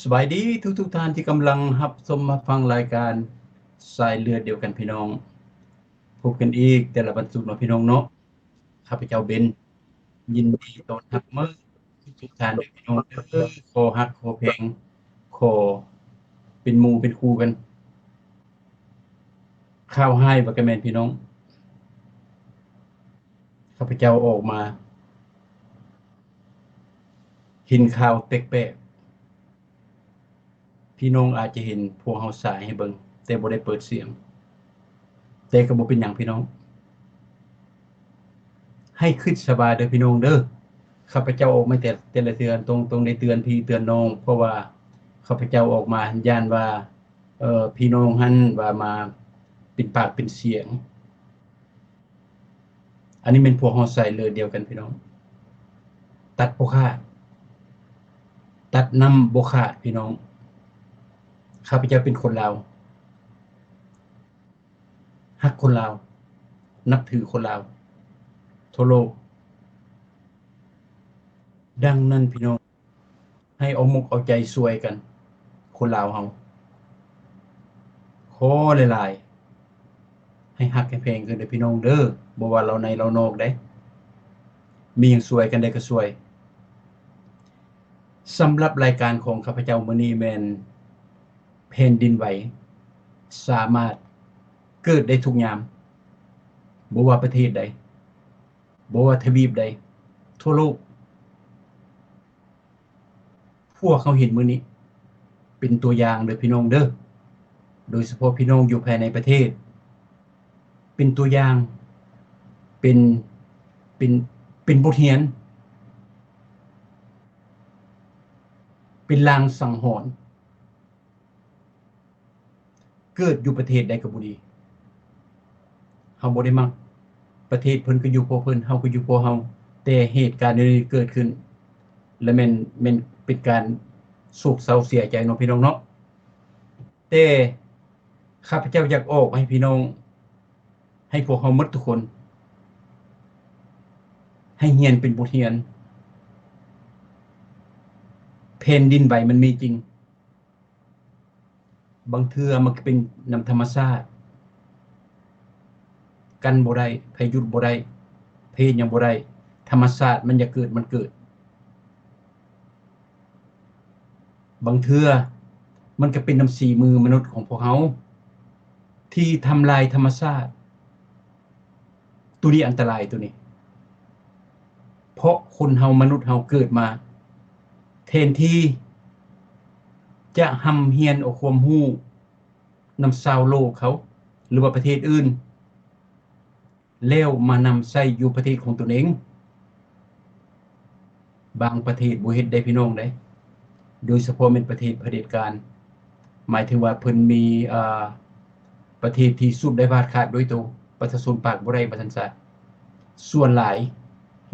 สบายดีทุกท่านที่กำลังรับชมมาฟังรายการสายเลือดเดียวกันพี่น้องพบกันอีกแต่ละวันศุกร์เนาะพี่น้องเนาะข้าพเจ้าเบนยินดีต้อนรับมื้อทุกท่านด้วยพี่น้องเด้อขอฮักขอแพงขอเป็นหมู่เป็นคู่กันข้าวให้บ่ก็แม่นพี่น้องข้าพเจ้าออกมาเห็นข่าวแปลกๆพี่น้องอาจจะเห็นพวกเฮาสายให้เบิ่งแต่บ่ได้เปิดเสียงแต่ก็บ่เป็นหยังพี่น้องให้คิดสบายเด้อพี่น้องเด้อ ข้าพเจ้าออกมาแต่ละเดือนตรงได้เตือนพี่เตือนน้องเพราะว่าข้าพเจ้าออกมาย้านว่าพี่น้องหั้นว่ามาเป็นปากเป็นเสียงอันนี้แม่นพวกเราใส่เลือดเดียวกันพี่น้องตัดบ่ขาดตัดนำบ่ขาดพี่น้องข้าพเจ้าเป็นคนลาวรักคนลาวนับถือคนลาวทั่วโลกดังนั้นพี่น้องให้เอามกเอาใจช่วยกันคนลาวเฮาขอหลายๆให้ฮักให้แพงกันเด้อพี่น้องเด้อบ่ว่าเราในเรานอกเด้มีหยังช่วยกันได้ก็ช่วย สำหรับรายการของข้าพเจ้ามื้อนี้แม่นแผ่นดินไหวสามารถเกิดได้ทุกยามบ่ว่าประเทศใดบ่ว่าทวีปใดทั่วโลกพวกเขาเห็นมื้อนี้เป็นตัวอย่างเด้อพี่น้องเด้อโดยเฉพาะพี่น้องอยู่ภายในประเทศเป็นตัวอย่างเป็นเป็นเป็นบทเรียนเป็นลางสังหรณ์เกิดอยู่ประเทศใดก็บ่ดีเฮาบ่ได้มักประเทศเพิ่นก็อยู่เพราะเพิ่นเฮาก็อยู่เพราะเฮาแต่เหตุการณ์นี้เกิดขึ้น และแม่นเป็นการโศกเศร้าเสียใจเนาะพี่น้องเนาะแต่ข้าพเจ้าอยากออกให้พี่น้องให้พวกเราหมดทุกคนให้เรียนเป็นบทเรียนแผ่นดินไหวมันมีจริงบางเทื่อมันก็เป็นนำธรรมชาติกันบ่ได้ไผหยุดบ่ได้ไผเฮ็ดหยังบ่ได้ธรรมชาติมันอยากเกิดมันเกิดบางเทื่อมันก็เป็นนำสีมือมนุษย์ของพวกเราที่ทำลายธรรมชาติตัวนี้อันตรายตัวนี้เพราะคนเฮามนุษย์เฮาเกิดมาแทนที่จะหำเฮียนเอาความรู้นำชาวโลกเขาหรือว่าประเทศอื่นแล้วมานำใช้อยู่ประเทศของตนเองบางประเทศบ่เฮ็ดได้พี่น้องเด้โดยเฉพาะเป็นประเทศเผด็จการหมายถึงว่าเพิ่นมีประเทศที่สูบได้วาดขาดโดยตรงประชาชนปากบ่ได้ว่าซั่นซะส่วนหลาย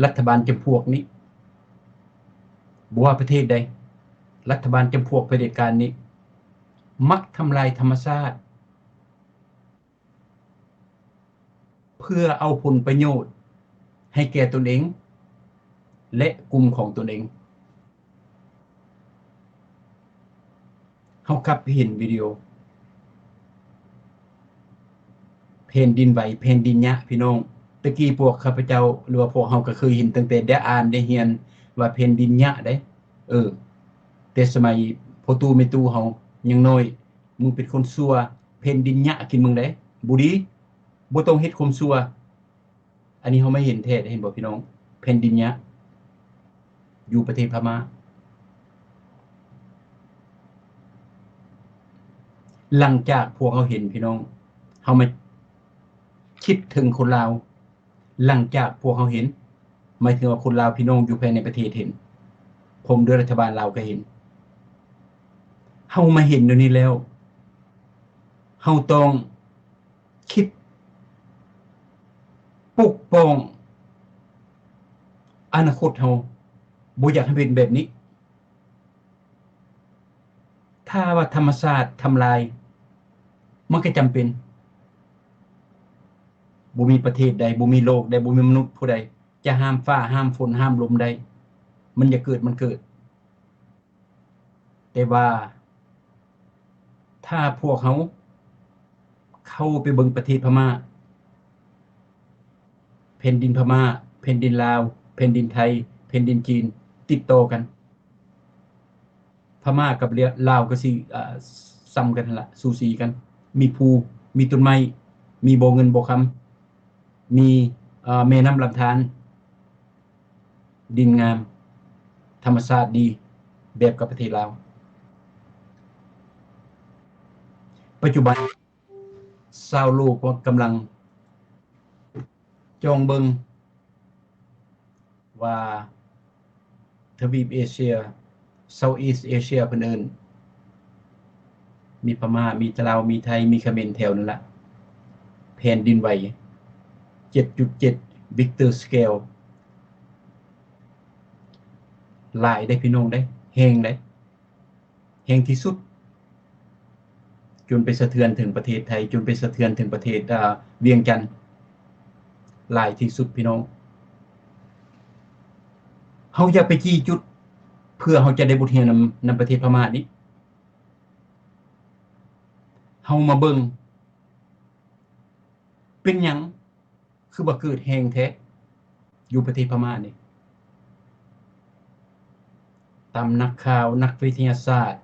รัฐบาลจำพวกนี้บ่ว่าประเทศใดรัฐบาลจำพวกเผด็จการนี้มักทำลายธรรมชาติเพื่อเอาผลประโยชน์ให้แก่ตนเองและกลุ่มของตนเองเฮากลับไปเห็นวิดีโอแผ่นดินไหวแผ่นดินยะพี่น้องตะกี้พวกข้าพเจ้าหรือว่าพวกเฮาก็เคยเห็นตั้งแต่ได้อ่านได้เรียนว่าแผ่นดินยะเด้เออแต่สมัยพ่อตู่แม่ตู่เฮายังน้อยมึงเป็นคนชั่วแผ่นดินยะกินมึงได้บ่ดีบ่ต้องเฮ็ดความชั่วอันนี้เฮาไม่เห็นแท้เห็นบ่พี่น้องแผ่นดินยะอยู่ประเทศพม่าหลังจากพวกเฮาเห็นพี่น้องเฮามาคิดถึงคนลาวหลังจากพวกเฮาเห็นหมายถึงว่าคนลาวพี่น้องอยู่ภายในประเทศเห็นผมด้วยรัฐบาลลาวก็เห็นเฮามาเห็นเดี๋ยวนี้แล้วเฮาต้องคิดปกป้องอนาคตเฮาบ่อยากให้เป็นแบบนี้ถ้าว่าธรรมชาติทำลายมันก็จำเป็นบ่มีประเทศใดบ่มีโลกใดบ่มีมนุษย์ผู้ใดจะห้ามฟ้าห้ามฝนห้ามลมได้มันอย่าเกิดมันเกิด แต่ว่าถ้าพวกเขาเข้าไปเบิ่งประเทศพม่าแผ่นดินพม่าแผ่นดินลาวแผ่นดินไทยแผ่นดินจีนติดต่อกันพม่ากับลาวก็สิซ้ำกันนั่นล่ะสูสีกันมีภูมีต้นไม้มีบ่อเงินบ่อคำมีแม่น้ำลำธารดินงามธรรมชาติดีแบบกับประเทศลาวปัจจุบันชาวโลกก็กำลังจ้องเบิ่งว่าทวีปเอเชีย Southeast Asia เพิ่นเอิ้นมีพม่ามีลาวมีไทยมีเขมรแถวนั่นล่ะแผ่นดินไหว 7.7 Richter Scale หลายได้พี่น้องได้แรงได้แรงที่สุดจนไปสะเทือนถึงประเทศไทยจนไปสะเทือนถึงประเทศเวียงจันทน์หลายที่สุดพี่น้องเฮาอย่าไปจี้จุดเพื่อเฮาจะได้บทเรียนนำประเทศพม่านี้เฮามาเบิ่งเป็นหยังคือบ่เกิดแรงแท้อยู่ประเทศพม่านี่ตามนักข่าวนักวิทยาศาสตร์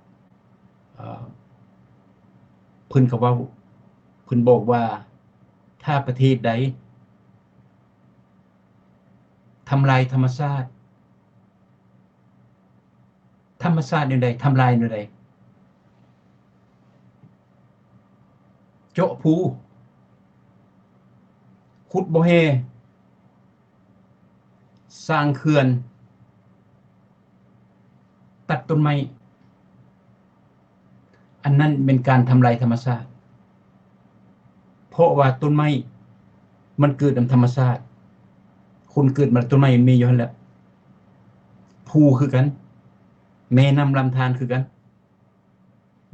เพิ่นก็เว้าเพิ่นบอกว่าถ้าประเทศใดทำลายธรรมชาติแนวใดทำลายแนวใดเจาะภูขุดบ่แฮสร้างเขื่อนตัดต้นไม้อันนั้นเป็นการทำลายธรรมชาติเพราะว่าต้นไม้มันเกิดนำธรรมชาติคนเกิดมาต้นไม้มีอยู่หั่นแหละภูคือกันแม่น้ำลำธารคือกัน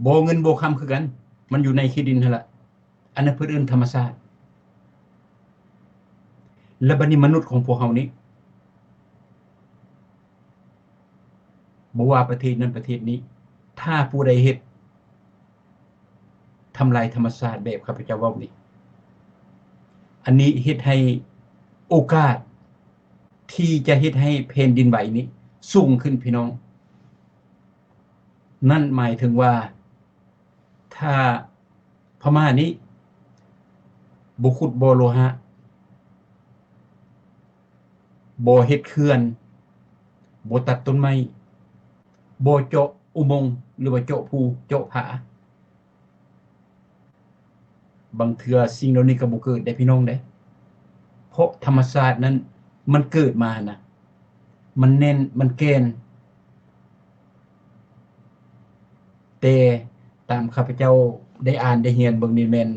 บ่อเงินบ่อคำคือกันมันอยู่ในขี้ดินนั่นแหละอันนั้นเพิ่นเอิ้นธรรมชาติและบัดนี้มนุษย์ของพวกเฮานี้บ่ว่าประเทศนั้นประเทศนี้ถ้าผู้ใดเฮ็ดทำลายธรรมชาติแบบข้าพเจ้าเว้านี่อันนี้เฮ็ดให้โอกาสที่จะเฮ็ดให้แผ่นดินไหวนี้สูงขึ้นพี่น้องนั่นหมายถึงว่าถ้าพม่านี้บ่ขุดบ่อโลหะบ่เฮ็ดเขื่อนบ่ตัดต้นไม้บ่เจาะอุโมงค์หรือว่าเจาะภูเจาะผาบางเทื่อสิ่งเหล่านี้ก็บ่เกิดได้พี่น้องเด้เพราะธรรมชาตินั้นมันเกิดมาน่ะมันแน่นมันแกนแต่ตามข้าพเจ้าได้อ่านได้เรียนเบิ่งนี่แม่น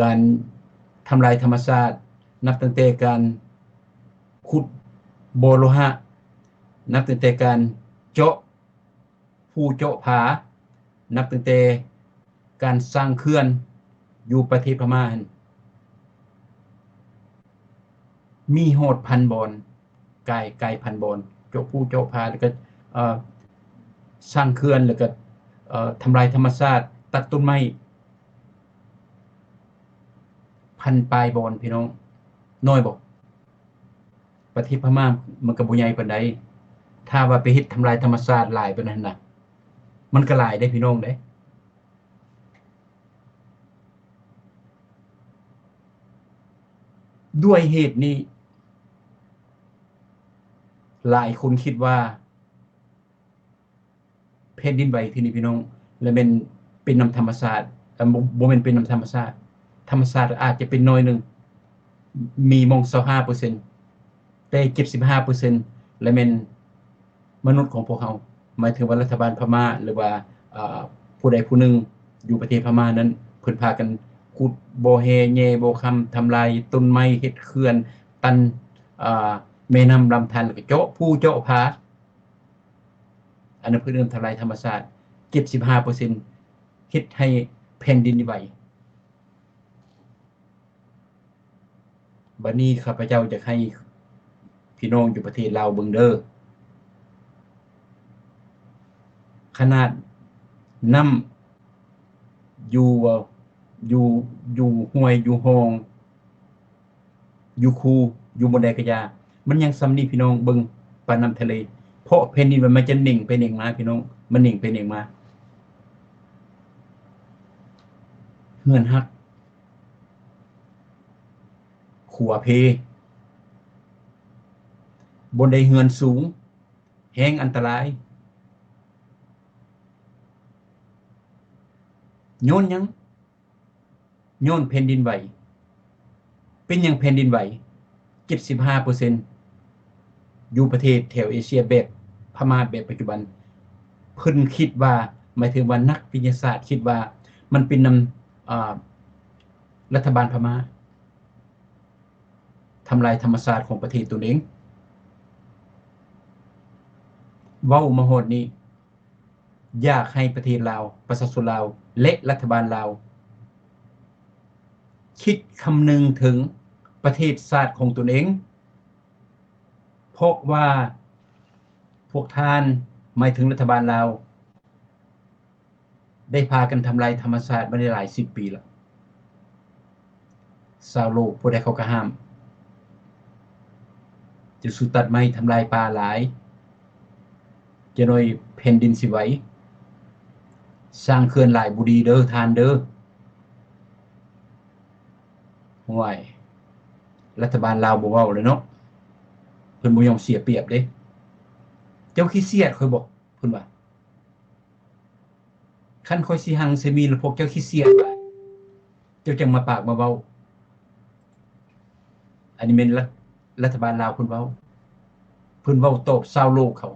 การทำลายธรรมชาตินับตั้งแต่การขุดบ่อโลหะนับตั้งแต่การเจาะภูเจาะผานับตั้งแต่การสร้างเขื่อนอยู่ประเทศพม่าหั่นมีฮอดพันบ่อนกายพันบ่อนเจาะภูเจาะผาแล้วก็เอ่อสร้างเขื่อนแล้วก็ทำลายธรรมชาติตัดต้นไม้พันปลายบ่อนพี่น้องน้อยบ่ประเทศพม่ามันก็บ่ใหญ่ปานใดถ้าว่าไปเฮ็ดทำลายธรรมชาติหลายปานนั้นน่ะมันก็หลายเด้พี่น้องเด้ด้วยเหตุนี้หลายคนคิดว่าแผ่นดินไหวที่นี่พี่น้องแล้วแม่นเป็นนำธรรมชาติบ่แม่นเป็นนำธรรมชาติธรรมชาติอาจจะเป็นน้อยหนึ่งมีมอง25%แต่75%แล้วแม่นมนุษย์ของพวกเราหมายถึงว่ารัฐบาลพม่าหรือว่าผู้ใดผู้หนึ่งอยู่ประเทศพม่านั้นเพิ่นพากันขุดบ่อแฮแย่บ่อคำทำลายต้นไม้เฮ็ดเขื่อนตันอ่าแม่น้ำลำธารแล้วก็เจาะภูเจาะผาอันนั้นเพิ่นเอิ้นทำลายธรรมชาติ75%เฮ็ดให้แผ่นดินไหวบัดนี้ข้าพเจ้าอยากให้พี่น้องอยู่ประเทศลาวเบิ่งเด้อ ขนาดน้ำอยู่อยู่อยู่ห้วยอยู่ห้องอยู่คูอยู่บนใดกระยามันยังซ้ำนี่พี่น้องเบิ่งปานน้ำทะเลเพราะแผ่นดินมันจะนิ่งไปนิ่งมาพี่น้องมันนิ่งไปนิ่งมาเฮือนฮักขัวเพบนใดเฮือนสูงแห้งอันตรายโยนยังโยนแผ่นดินไหวเป็นยังแผ่นดินไหว 75% อยู่ประเทศแถวเอเชียแบบพม่าแบบปัจจุบันเพิ่นคิดว่าหมายถึงว่านักวิทยาศาสตร์คิดว่ามันเป็นนำรัฐบาลพม่าทำลายธรรมชาติของประเทศตัวเองเว้ามาฮอดนี้อยากให้ประเทศลาวประชาชนลาวและรัฐบาลลาวคิดคำนึงถึงประเทศชาติของตนเองเพราะว่าพวกท่านหมายถึงรัฐบาลลาวได้พากันทำลายธรรมชาติมาได้หลาย10 ปีแล้วชาวโลกผู้ใดเขาก็ห้ามจะสุตัดไม้ทำลายป่าหลายจะหน่อยแผ่นดินสิไหวสร้างเขื่อนหลายบ่ดีเด้อทานเด้อห่วยรัฐบาลลาวบ่เว้าเลยเนาะเพิ่นบ่ยอมเสียเปรียบเด้เจ้าขี้เสียดค่อยบอกเพิ่นว่าคันค่อยสิหังสิมีแล้วพวกเจ้าขี้เสียดว่าเจ้าจังมาปากมาเว้าอันนี้แม่นรัฐบาลลาวเพิ่นเว้าตอบชาวโลกเขา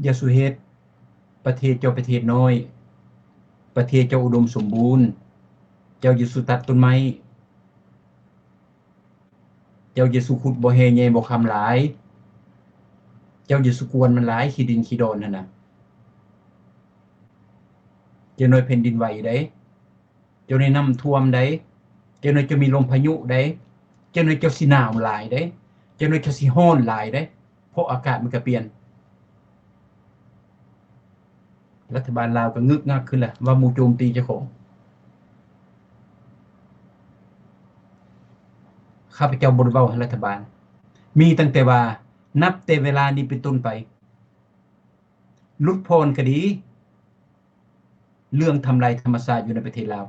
อย่าสุเฮ็ดประเทศเจ้าประเทศน้อยประเทศเจ้าอุดมสมบูรณ์เจ้าอย่าสุตัดต้นไม้เจ้าอย่าสุขุดบ่แห่แย่บ่คำหลายเจ้าอย่าสุกวนมันหลายขี้ดินขี้ดอนนั่นน่ะเจ้าน้อยแผ่นดินไหวได้เจ้าน้อยน้ำท่วมได้เจ้าน้อยจะมีลมพายุได้เจ้าน้อยเจ้าสิหนาวหลายได้เจ้าน้อยเจ้าสิร้อนหลายได้เพราะอากาศมันก็เปลี่ยนรัฐบาลลาวก็งึกงักขึ้นแหละว่าหมู่โจมตีเจ้าของข้าพเจ้าบ่ได้เว้าให้รัฐบาลมีตั้งแต่ว่านับแต่เวลานี้เป็นต้นไปลดพรก็ดีเรื่องทำลายธรรมชาติอยู่ในประเทศลาว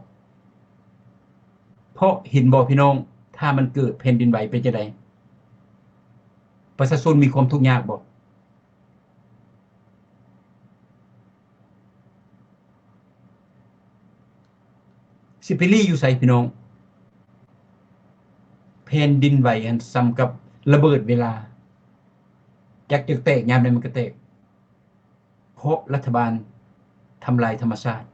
เพราะเห็นบ่พี่น้องถ้ามันเกิดแผ่นดินไหวเป็นจังได๋ประชาชนมีความทุกข์ยากบ่สิไปลี้อยู่ไสพี่น้องแผ่นดินไหวอันซ้ำกับระเบิดเวลาจักจะแตกยามใดมันก็แตกเพราะรัฐบาลทำลายธรรมชาติ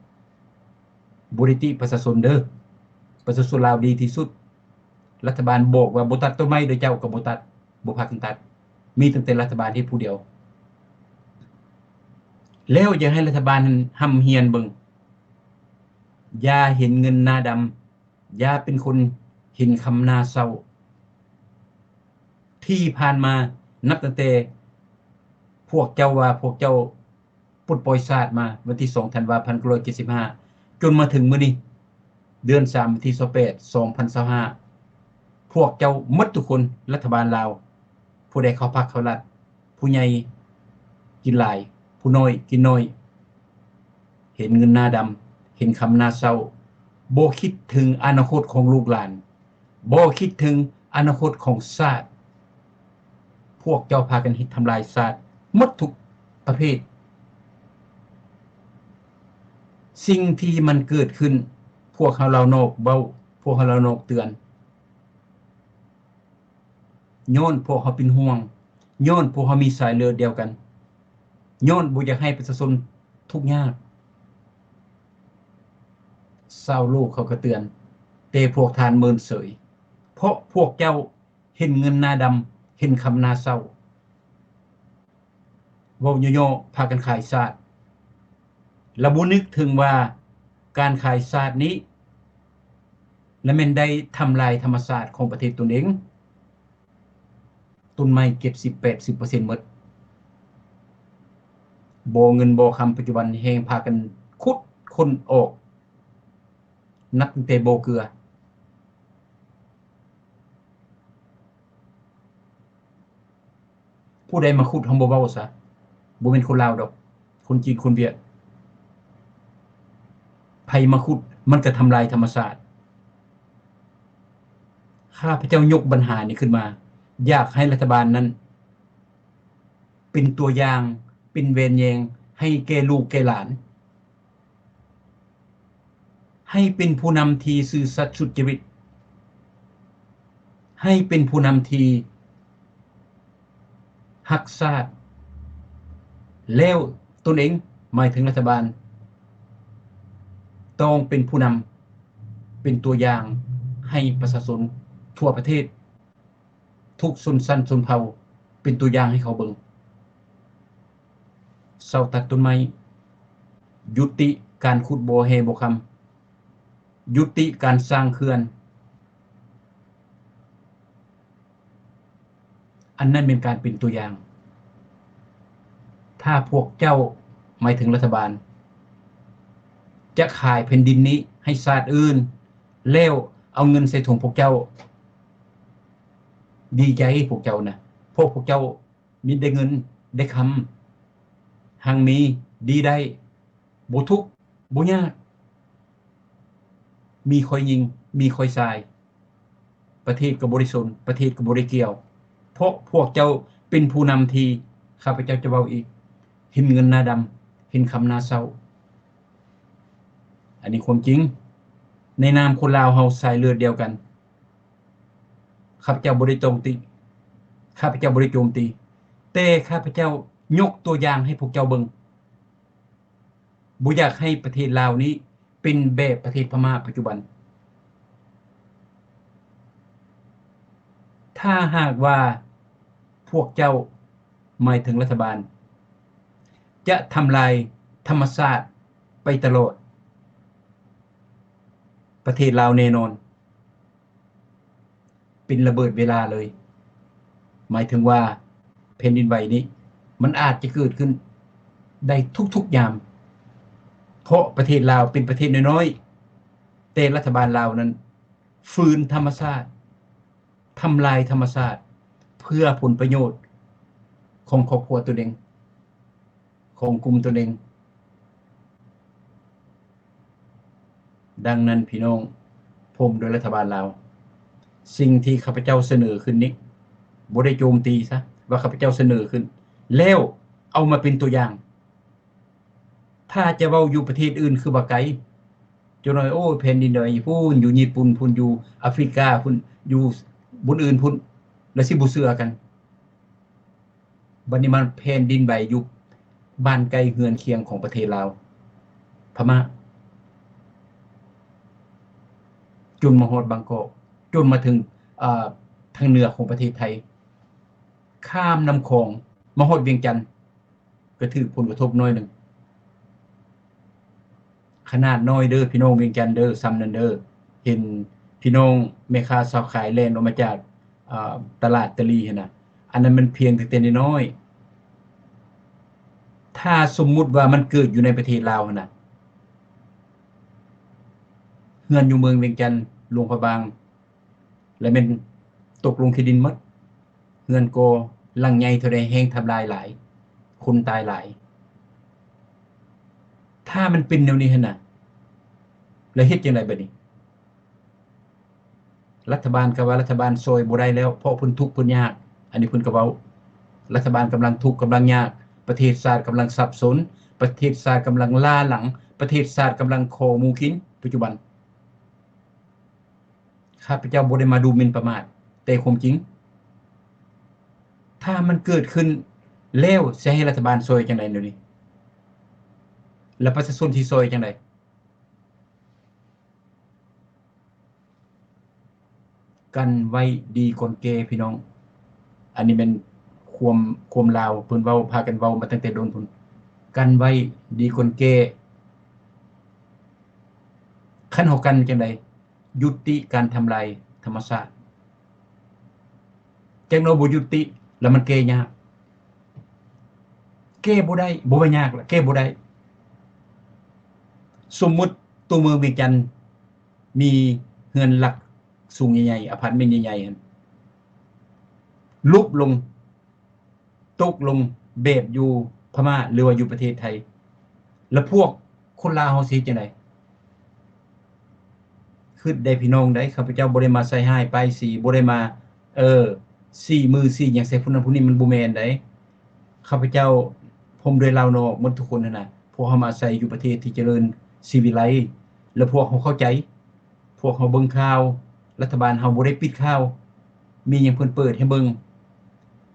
บ่ได้ติประชาชนเด้อประชาชนลาวดีที่สุดรัฐบาลบอกว่าบ่ตัดต้นไม้เด้อเจ้าก็บ่ตัดบ่พากันตัดมีตั้งแต่รัฐบาลเฮ็ดผู้เดียวแล้วอยากให้รัฐบาลนั้นห้ำเฮียนเบิ่งอย่าเห็นเงินหน้าดำอย่าเป็นคนเห็นคำหน้าเศร้าที่ผ่านมานับตั้งแต่พวกเจ้าว่าพวกเจ้าปลดปล่อยชาติมาวันที่2ธันวาคม1975จนมาถึงมื้อนี้เดือน3วันที่28 2025พวกเจ้าหมดทุกคนรัฐบาลลาวผู้ใดเข้าพรรคเข้ารัฐผู้ใหญ่กินหลายผู้น้อยกินน้อยเห็นเงินหน้าดำเห็นคำหน้าเศร้าบ่คิดถึงอนาคตของลูกหลานบ่คิดถึงอนาคตของชาติพวกเจ้าพากันทำลายชาติหมดทุกประเภทสิ่งที่มันเกิดขึ้นพวกเรานอกเบ้าพวกเรานอกเตือนย้อนพวกเขาเป็นห่วงย้อนพวกเขามีสายเลือดเดียวกันย้อนบ่อยากให้ประชาชนทุกข์ยากชาวโลกเขาก็เตือนแต่พวกทานเมินเสยเพราะพวกเจ้าเห็นเงินหน้าดำเห็นคำหน้าเศร้าเว้าย่อๆพากันขายชาติและบ่นึกถึงว่าการขายชาตินี้และแม่นได้ทำลายธรรมชาติของประเทศตนเองต้นไม้ 70-80% หมด บ่เงินบ่คำปัจจุบันแฮงพากันขุดคนออกนับตั้งแต่บ่เกลือผู้ใดมาขุดเฮาบ่เว้าซะบ่แม่นคนลาวดอกคนจีนคนเวียดไผมาขุดมันก็ทำลายธรรมชาติข้าพเจ้ายกปัญหานี้ขึ้นมาอยากให้รัฐบาลนั้นเป็นตัวอย่างเป็นเวรแยงให้แก่ลูกแก่หลานให้เป็นผู้นำที่ซื่อสัตย์สุจริตให้เป็นผู้นำที่รักชาติแล้วตนเองหมายถึงรัฐบาลต้องเป็นผู้นำเป็นตัวอย่างให้ประชาชนทั่วประเทศทุกชนชั้นชนเผ่าเป็นตัวอย่างให้เขาเบิ่งเซาตัดต้นไม้ยุติการขุดบ่อแฮบ่คำยุติการสร้างเขื่อนอันนั้นเป็นการเป็นตัวอย่างถ้าพวกเจ้าหมายถึงรัฐบาลจะขายแผ่นดินนี้ให้ชาติอื่นแล้วเอาเงินใส่ถุงพวกเจ้าดีใจพวกเจ้านะพวกเจ้ามีได้เงินได้คำหังมีดีได้บ่ทุกข์บ่ยากมีค่อยยิงมีค่อยทรายประเทศก็บ่ได้สนประเทศก็บ่ได้เกี่ยวเพราะพวกเจ้าเป็นผู้นำที่ข้าพเจ้าจะเว้าอีกเห็นเงินหน้าดำเห็นคำหน้าเศร้าอันนี้ความจริงในนามคนลาวเฮาสายเลือดเดียวกันข้าพเจ้าบ่ได้โจมตีข้าพเจ้าบ่ได้โจมตีแต่ข้าพเจ้ายกตัวอย่างให้พวกเจ้าเบิ่งบ่อยากให้ประเทศลาวนี้เป็นแบบประเทศพม่าปัจจุบันถ้าหากว่าพวกเจ้าหมายถึงรัฐบาลจะทำลายธรรมชาติไปตลอดประเทศลาวแน่นอนเป็นระเบิดเวลาเลยหมายถึงว่าแผ่นดินไหวนี้มันอาจจะเกิดขึ้นได้ทุกๆยามเพราะประเทศลาวเป็นประเทศน้อยๆแต่รัฐบาลลาวนั้นฝืนธรรมชาติทำลายธรรมชาติเพื่อผลประโยชน์ของครอบครัวตัวเองของกลุ่มตัวเองดังนั้นพี่น้องผมโดยรัฐบาลลาวสิ่งที่ข้าพเจ้าเสนอขึ้นนี้บ่ได้โจมตีซะว่าข้าพเจ้าเสนอขึ้นแล้วเอามาเป็นตัวอย่างถ้าจะเว้าอยู่ประเทศอื่นคือว่าไกลจนว่าโอ้แผ่นดินไหวพู้นอยู่ญี่ปุ่นพุ่นอยู่แอฟริกาพุ่นอยู่บนอื่นพุ่นแล้วสิบ่เชื่อกันบัดนี้มันแผ่นดินไหวอยู่บ้านใกล้เฮือนเคียงของประเทศลาวพม่าจนมาฮอดบางกอกจนมาถึงทางเหนือของประเทศไทยข้ามน้ำคลองมาฮอดเวียงจันทน์ก็ถือผลกระทบน้อยหนึ่งขนาดน้อยเด้อพี่น้องเวียงจันทน์เด้อซ้ำนั้นเด้อเห็นพี่น้องแม่ค้าชาวขายแล่นออกมาจากตลาดตะลีหั่นน่ะอันนั้นมันเพียงแต่น้อยๆถ้าสมมุติว่ามันเกิดอยู่ในประเทศลาวหั่นน่ะเฮือนอยู่เมืองเวียงจันทน์หลวงพระบางแล้วแม่นตกลงที่ดินหมดเฮือนก็หลังใหญ่เท่าใดแฮงทำลายหลายคนตายหลายถ้ามันเป็นแนวนี้หั่นน่ะแล้วเฮ็ดจังไดบัดนี้รัฐบาลก็ว่ารัฐบาลช่วยบ่ได้แล้วเพราะเพิ่นทุกข์เพิ่นยากอันนี้เพิ่นก็เว้ารัฐบาลกำลังทุกข์กำลังยากประเทศชาติกำลังสับสนประเทศชาติกำลังล้าหลังประเทศชาติกำลังขอหมูกินปัจจุบันข้าพเจ้าบ่ได้มาดูหมิ่นประมาทแต่ความจริงถ้ามันเกิดขึ้นแล้วสิให้รัฐบาลช่วยจังได๋เดี๋ยวนี้แล้วประชาชนสิช่วยจังได๋กันไว้ดีก่อนแก่พี่น้องอันนี้แม่นความลาวเพิ่นเว้าพากันเว้ามาตั้งแต่โดนพุ่นกันไว้ดีก่อนแก่คันเฮากันจังได๋ยุติการทำลายธรรมชาติจังเนาะบ่ยุติแล้วมันแก้ยาก แก้บ่ได้บ่ว่ายากละแก้บ่ได้สมมุติตัวเมืองเวียงจันทน์มีเรือนหลักสูงใหญ่ๆอพาร์ตเมนต์ใหญ่ๆหั่นลุบลงตกลงแบบอยู่พม่าหรือว่าอยู่ประเทศไทยแล้วพวกคนลาวเฮาสิเฮ็ดจังได๋คิดได้พี่น้องได้ข้าพเจ้าบ่ได้มาใส่ร้ายป้ายสีบ่ได้มาสีมือสีหยังใส่ผู้นั้นผู้นี้มันบ่แม่นได้ข้าพเจ้าผมด้วยลาวนอกหมดทุกคนนั่นน่ะพวกเฮามาอาศัยอยู่ประเทศที่เจริญศิวิไลซ์แล้วพวกเฮาเข้าใจพวกเฮาเบิ่งข่าวรัฐบาลเฮาบ่ได้ปิดข่าวมีหยังเพิ่นเปิดให้เบิ่ง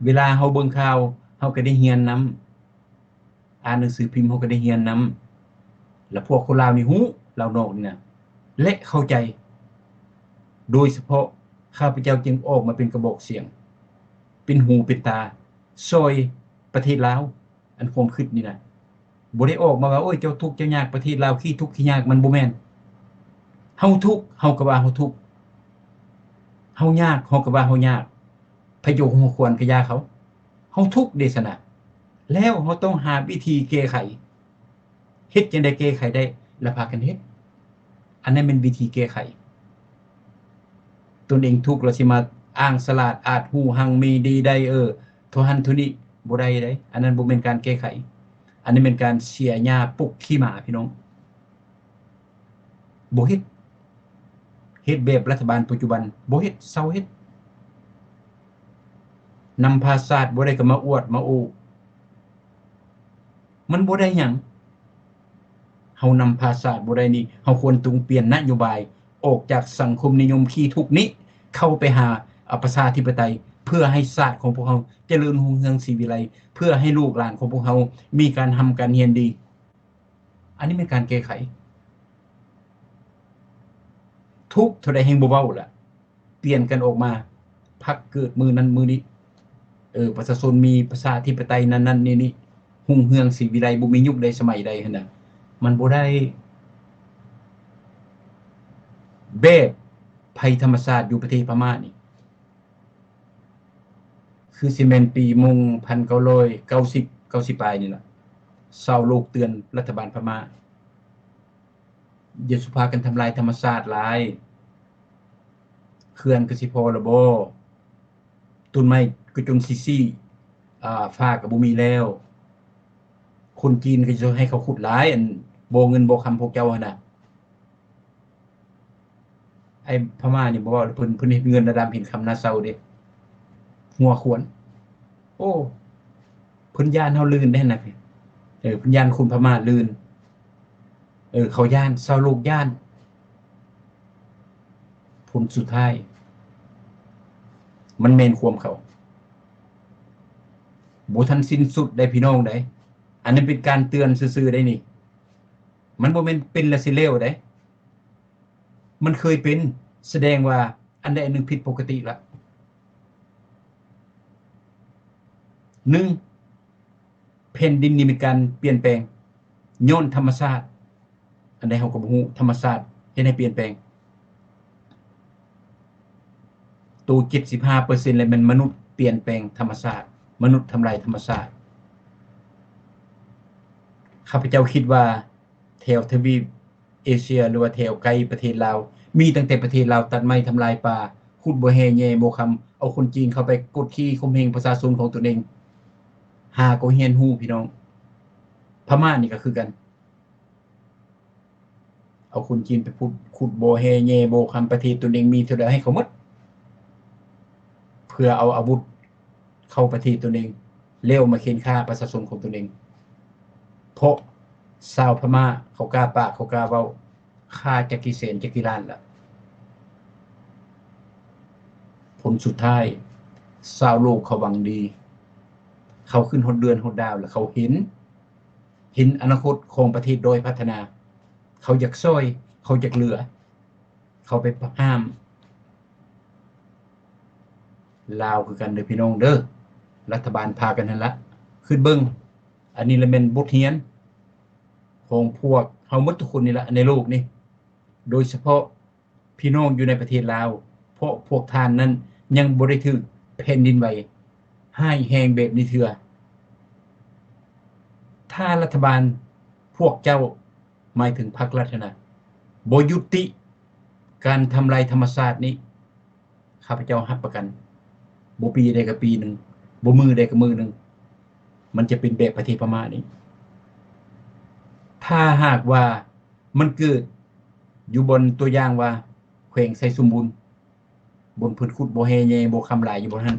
เวลาเฮาเบิ่งข่าวเฮาก็ได้เรียนนำอ่านหนังสือพิมพ์เฮาก็ได้เรียนนำแล้วพวกคนลาวนี่ฮู้ลาวนอกนี่น่ะและเข้าใจโดยเฉพาะข้าพเจ้าจึงออกมาเป็นกระบอกเสียงเป็นหูเป็นตาช่วยประเทศลาวอันความคิดนี่น่ะบ่ได้ออกมาว่าโอ้ยเจ้าทุกข์เจ้ายากประเทศลาวขี้ทุกข์ขี้ยากมันบ่แม่นเฮาทุกข์เฮาก็ว่าเฮาทุกข์เฮายากเฮาก็ว่าเฮายากพะโยคหัวควรก็ยาเขาเฮาทุกข์เดะซั่นน่ะแล้วเฮาต้องหาวิธีแก้ไขเฮ็ดจังได๋แก้ไขได้แล้วพากันเฮ็ดอันนั้นเป็นวิธีแก้ไขตนเองทุกข์แล้วสิมาอ้างสลาดอาจฮู้หังมีดีได้โทหันโทนี้บ่ได้เด้อันนั้นบ่แม่นการแก้ไขอันนี้เป็นการเสียหญ้าปลุกขี้หมาพี่น้องบ่เฮ็ดแบบรัฐบาลปัจจุบันบ่เฮ็ดเซาเฮ็ดนำภาษาบ่ได้ก็มาอวดมาโอ้มันบ่ได้หยังเฮานำภาษาบ่ได้นี่เฮาควรตุงเปลี่ยนนโยบายออกจากสังคมนิยมขี้ทุกข์นี้เข้าไปหาประชาธิปไตยเพื่อให้ชาติของพวกเฮาเจริญรุ่งเรืองศรีวิไลย์เพื่อให้ลูกหลานของพวกเฮามีการทำการเรียนดีอันนี้เป็นการแก้ไขทุกข์เท่าใดแห่งบ่เว้าล่ะเปลี่ยนกันออกมาพรรคเกิดมื้อนั้นมื้อนี้ประชาชนมีประชาธิปไตยนั้นๆนี่ๆรุ่งเรืองศรีวิไลย์บ่มียุคใดสมัยใดหั่นน่ะมันบ่ได้แบบภัยธรรมชาติอยู่ประเทศพม่านี่คือสิแม่นปีมง1990 90ปลายนี่ล่ะชาวโลกเตือนรัฐบาลพม่าอย่าสุพากันทำลายธรรมชาติหลายเขื่อนก็สิพอแล้วบ่ต้นไม้ก็จนสิซี้ฟ้าก็บ่มีแล้วคนจีนก็จะให้เขาขุดหลายอันบ่เงินบ่คำพวกเจ้าหั่นน่ะไอ้พม่านี่บ่เว้าเพิ่นเฮ็ดเงินระดับเห็นคำนาเซาเด้หัวขวนโอ้เพิ่นย้านเฮาลื่นได้นะพี่เพิ่นย้านคนพม่าลื่นเขาย้านชาวโลกย้านผลสุดท้ายมันแม่นความเขาบ่ทันสิ้นสุดได้พี่น้องได้อันนั้นเป็นการเตือนซื่อๆได้นี่มันบ่แม่นเป็นแล้วสิเลวได้มันเคยเป็นแสดงว่าอันใดอันหนึ่งผิดปกติละ1แผ่นดินนี่มีการเปลี่ยนแปลงย้อนธรรมชาติอันใดเฮาก็บ่ฮู้ธรรมชาติเฮ็ดให้เปลี่ยนแปลงตู75%เลยมันมนุษย์เปลี่ยนแปลงธรรมชาติมนุษย์ทำลายธรรมชาติข้าพเจ้าคิดว่าแถวทวีปเอเชียหรือว่าแถวไกลประเทศลาวมีตั้งแต่ประเทศลาวตัดไม้ทำลายป่าขุดบ่แห่แย่บ่คำเอาคนจีนเข้าไปกดขี่ข่มเหงประชาชนของตนเองหาก็เรียนรู้พี่น้องพม่านี่ก็คือกันเอาคนจีนไปขุดบ่แห่แย่บ่คำประเทศตนเองมีเท่าใดให้เขาหมดเพื่อเอาอาวุธเข้าประเทศตนเองแล้วมาเค้นฆ่าประชาชนของตนเองเพราะชาวพม่าเขากล้าปากเขากล้าเว้าฆ่าจักกี่แสนจักกี่ล้านล่ะผลสุดท้ายชาวโลกเขาหวังดีเขาขึ้นฮอดเดือนฮอดดาวแล้วเขาเห็นอนาคตของประเทศโดยพัฒนาเขาอยากช่วยเขาอยากเหลือเขาไปห้ามลาวคือกันเด้อพี่น้องเด้อรัฐบาลพากันนั่นละขึ้นเบิ่งอันนี้ละแม่นบทเรียนของพวกเฮาหมดทุกคนนี่ล่ะในโลกนี้โดยเฉพาะพี่น้องอยู่ในประเทศลาวเพราะพวกท่านนั้นยังบ่ได้ถูกแผ่นดินไหวร้ายแรงแบบนี้เทื่อ ถ้ารัฐบาลพวกเจ้าหมายถึงพรรครัฐนะบ่ยุติการทำลายธรรมชาตินี้ข้าพเจ้ารับประกันบ่ปีใดก็ปีหนึ่งบ่มือใดก็มือหนึ่งมันจะเป็นแบบประเทศพม่านี้ถ้าหากว่ามันเกิดอยู่บนตัวอย่างว่าแขวงไสสมบูรณ์บนพื้นขุดบ่แฮแยบ่คำหลายอยู่บนนั้น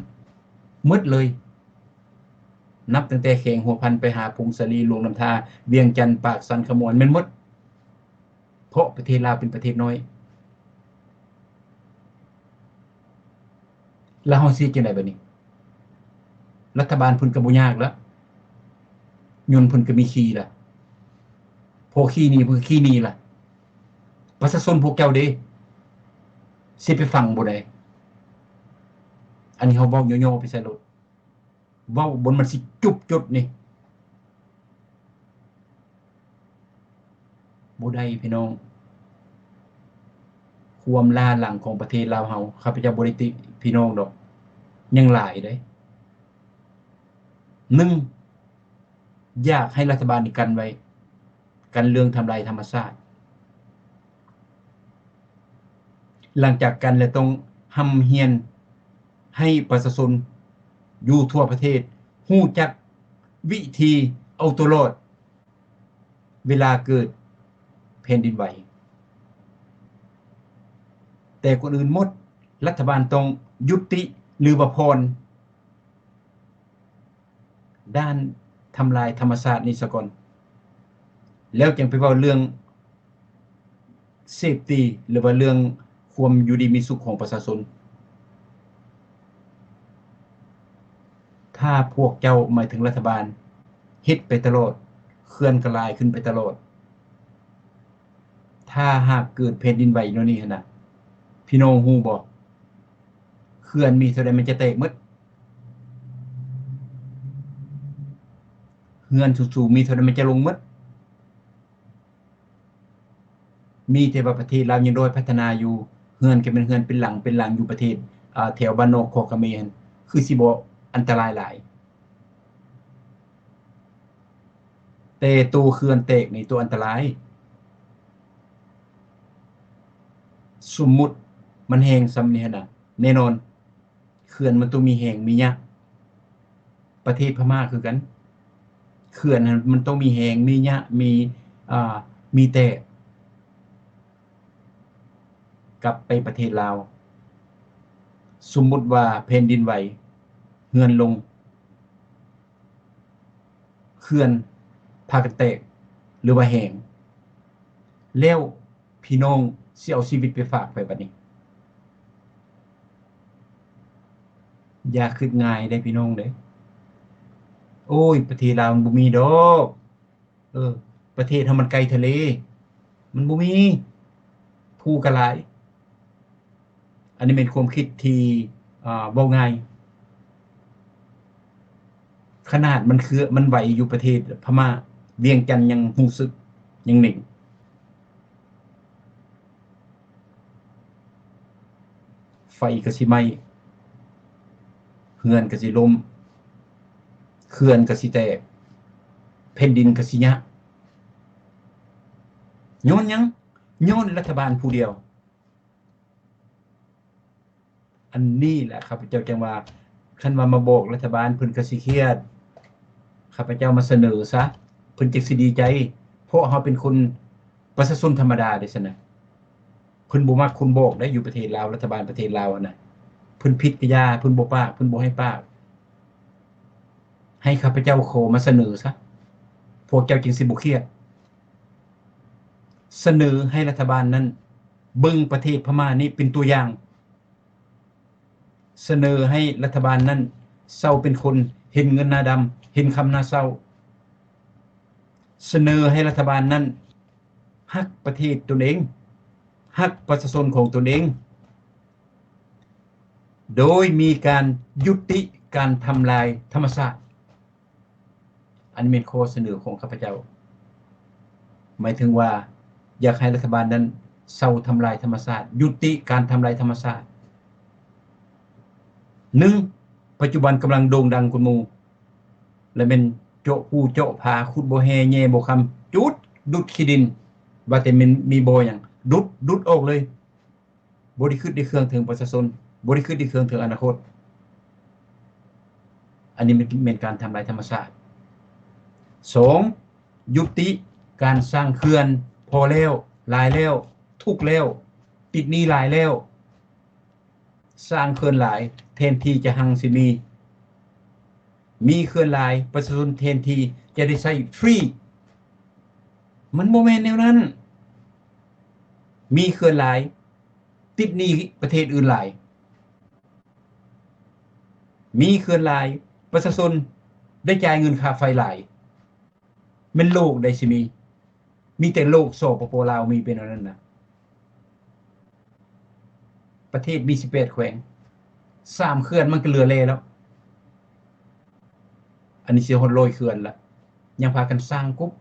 หมดเลยนับตั้งแต่แขวงหัวพันไปหาพงศรีหลวงน้ำทาเวียงจันทน์ปากสันขมวนแม่นหมดเพราะประเทศลาวเป็นประเทศน้อยแล้วเฮาสิจังได๋บัดนี้รัฐบาลเพิ่นก็บ่ยากแล้วยนต์เพิ่นก็มีขี่ล่ะพอขี่นี่เพิ่นขี่นี่ล่ะประชาชนพวกเจ้าเด้สิไปฟังบ่ได้อันนี้เฮาเว้าย่อๆไปใส่โลดเว้าบนมันสิจุบจดนี่บ่ได้พี่น้องความล้าหลังของประเทศลาวเฮาข้าพเจ้าบ่ได้ติพี่น้องดอกยังหลายเด้1อยากให้รัฐบาลนี่กันไว้กันเรื่องทำลายธรรมชาติหลังจากกันแล้วต้องห้ำเฮียนให้ประชาชนอยู่ทั่วประเทศฮู้จักวิธีเอาตัวรอดเวลาเกิดแผ่นดินไหวแต่คนอื่นหมดรัฐบาลต้องยุติหรือว่าพรด้านทำลายธรรมชาตินี้ซะก่อนแล้วจึงไปเว้าเรื่องเซฟตีหรือว่าเรื่องความอยู่ดีมีสุขของประชาชนถ้าพวกเจ้าหมายถึงรัฐบาลเฮ็ดไปตลอดเคลื่อนกระลายขึ้นไปตลอดถ้าหากเกิดแผ่นดินไหวโน่นนี่หั่นน่ะพี่น้องฮู้บ่เขื่อนมีเท่าใดมันจะแตกหมดเฮือนสูงๆมีเท่าใดมันจะลงหมดมีแต่ว่าประเทศลาวยังด้อยพัฒนาอยู่เฮือนก็เป็นเฮือนเป็นหลังเป็นหลังอยู่ประเทศแถวบ้านนอกคอกะเมนคือสิบ่อันตรายหลายแต่ตัวเขื่อนแตกนี่ตัวอันตรายสมมุติมันแรงส่ำนี้หั่นน่ะแน่นอนเขื่อนมันต้องมีแรงมียะประเทศพม่าคือกันเขื่อนมันต้องมีแรงมียะมีอ่ามีแตกกลับไปประเทศลาวสมมุติว่าแผ่นดินไหวเฮือนลงเขื่อนพากันแตกหรือว่าแห้งแล้วพี่น้องสิเอาชีวิตไปฝากไว้บัดนี้อย่าคิดง่ายเด้พี่น้องเด้โอ้ยประเทศลาวมันบ่มีดอกประเทศเฮามันไกลทะเลมันบ่มีภูก็หลายอันนี้เป็นความคิดที่เว้าง่ายขนาดมันคือมันไหวอยู่ประเทศพม่าเวียงจันทน์ยังรู้สึกยังหนิ่งไฟก็สิไหม้เรือนก็สิล่มเขื่อนก็สิแตกแผ่นดินก็สิยะย้อนหยังย้อนรัฐบาลผู้เดียวอันนี้แหละข้าพเจ้าจังว่าคันว่ามาบอกรัฐบาลเพิ่นก็สิเครียดข้าพเจ้ามาเสนอซะเพิ่นจักสิดีใจเพราะเฮาเป็นคนประชาชนธรรมดาเด้ซั้นน่ะเพิ่นบ่มักคนบอกได้อยู่ประเทศลาวรัฐบาลประเทศลาวอะน่ะเพิ่นผิดก็อย่าเพิ่นบ่ปากเพิ่นบ่ให้ปากให้ข้าพเจ้าขอมาเสนอซะพวกเจ้าจึงสิบ่เครียดเสนอให้รัฐบาลนั้นเบิ่งประเทศพม่านี้เป็นตัวอย่างเสนอให้รัฐบาลนั้นเซาเป็นคนเห็นเงินหน้าดำเห็นคำหน้าเศร้าเสนอให้รัฐบาลนั้นฮักประเทศตนเองฮักประชาชนของตนเองโดยมีการยุติการทำลายธรรมชาติอันเป็นข้อเสนอของข้าพเจ้าหมายถึงว่าอยากให้รัฐบาลนั้นเซาทำลายธรรมชาติยุติการทำลายธรรมชาติ1ปัจจุบันกำลังโด่งดังกว่าหมู่และเป็น โจะผู้โจะพาขุดบ่แฮแย่บ่คำจุดดุดขี้ดินว่าแต่มันมีบ่หยังดุดออกเลยบ่ได้คิดได้เครื่องถึงประชาชนบ่ได้คิดได้เครื่องถึงอนาคตอันนี้มันเป็นการทำลายธรรมชาติ2ยุติการสร้างเขื่อนพอแล้วหลายแล้วทุกแล้วติดหนี้หลายแล้วสร้างเขื่อนหลายแทนที่จะหังสิมีเขื่อนหลายประชาชนแทนที่จะได้ใช้ฟรีมันบ่แม่นแนวนั้นมีเขื่อนหลายติดหนี้ประเทศอื่นหลายมีเขื่อนหลายประชาชนได้จ่ายเงินค่าไฟหลายมันโลกได้สิมีแต่โลกสปปลาวมีเป็นอันนั้นน่ะประเทศมี18แขวง3เขื่อนมันก็เหลือแลแล้วอันนี้สิฮอด100เขื่อนละยังพากันสร้างกุ๊บ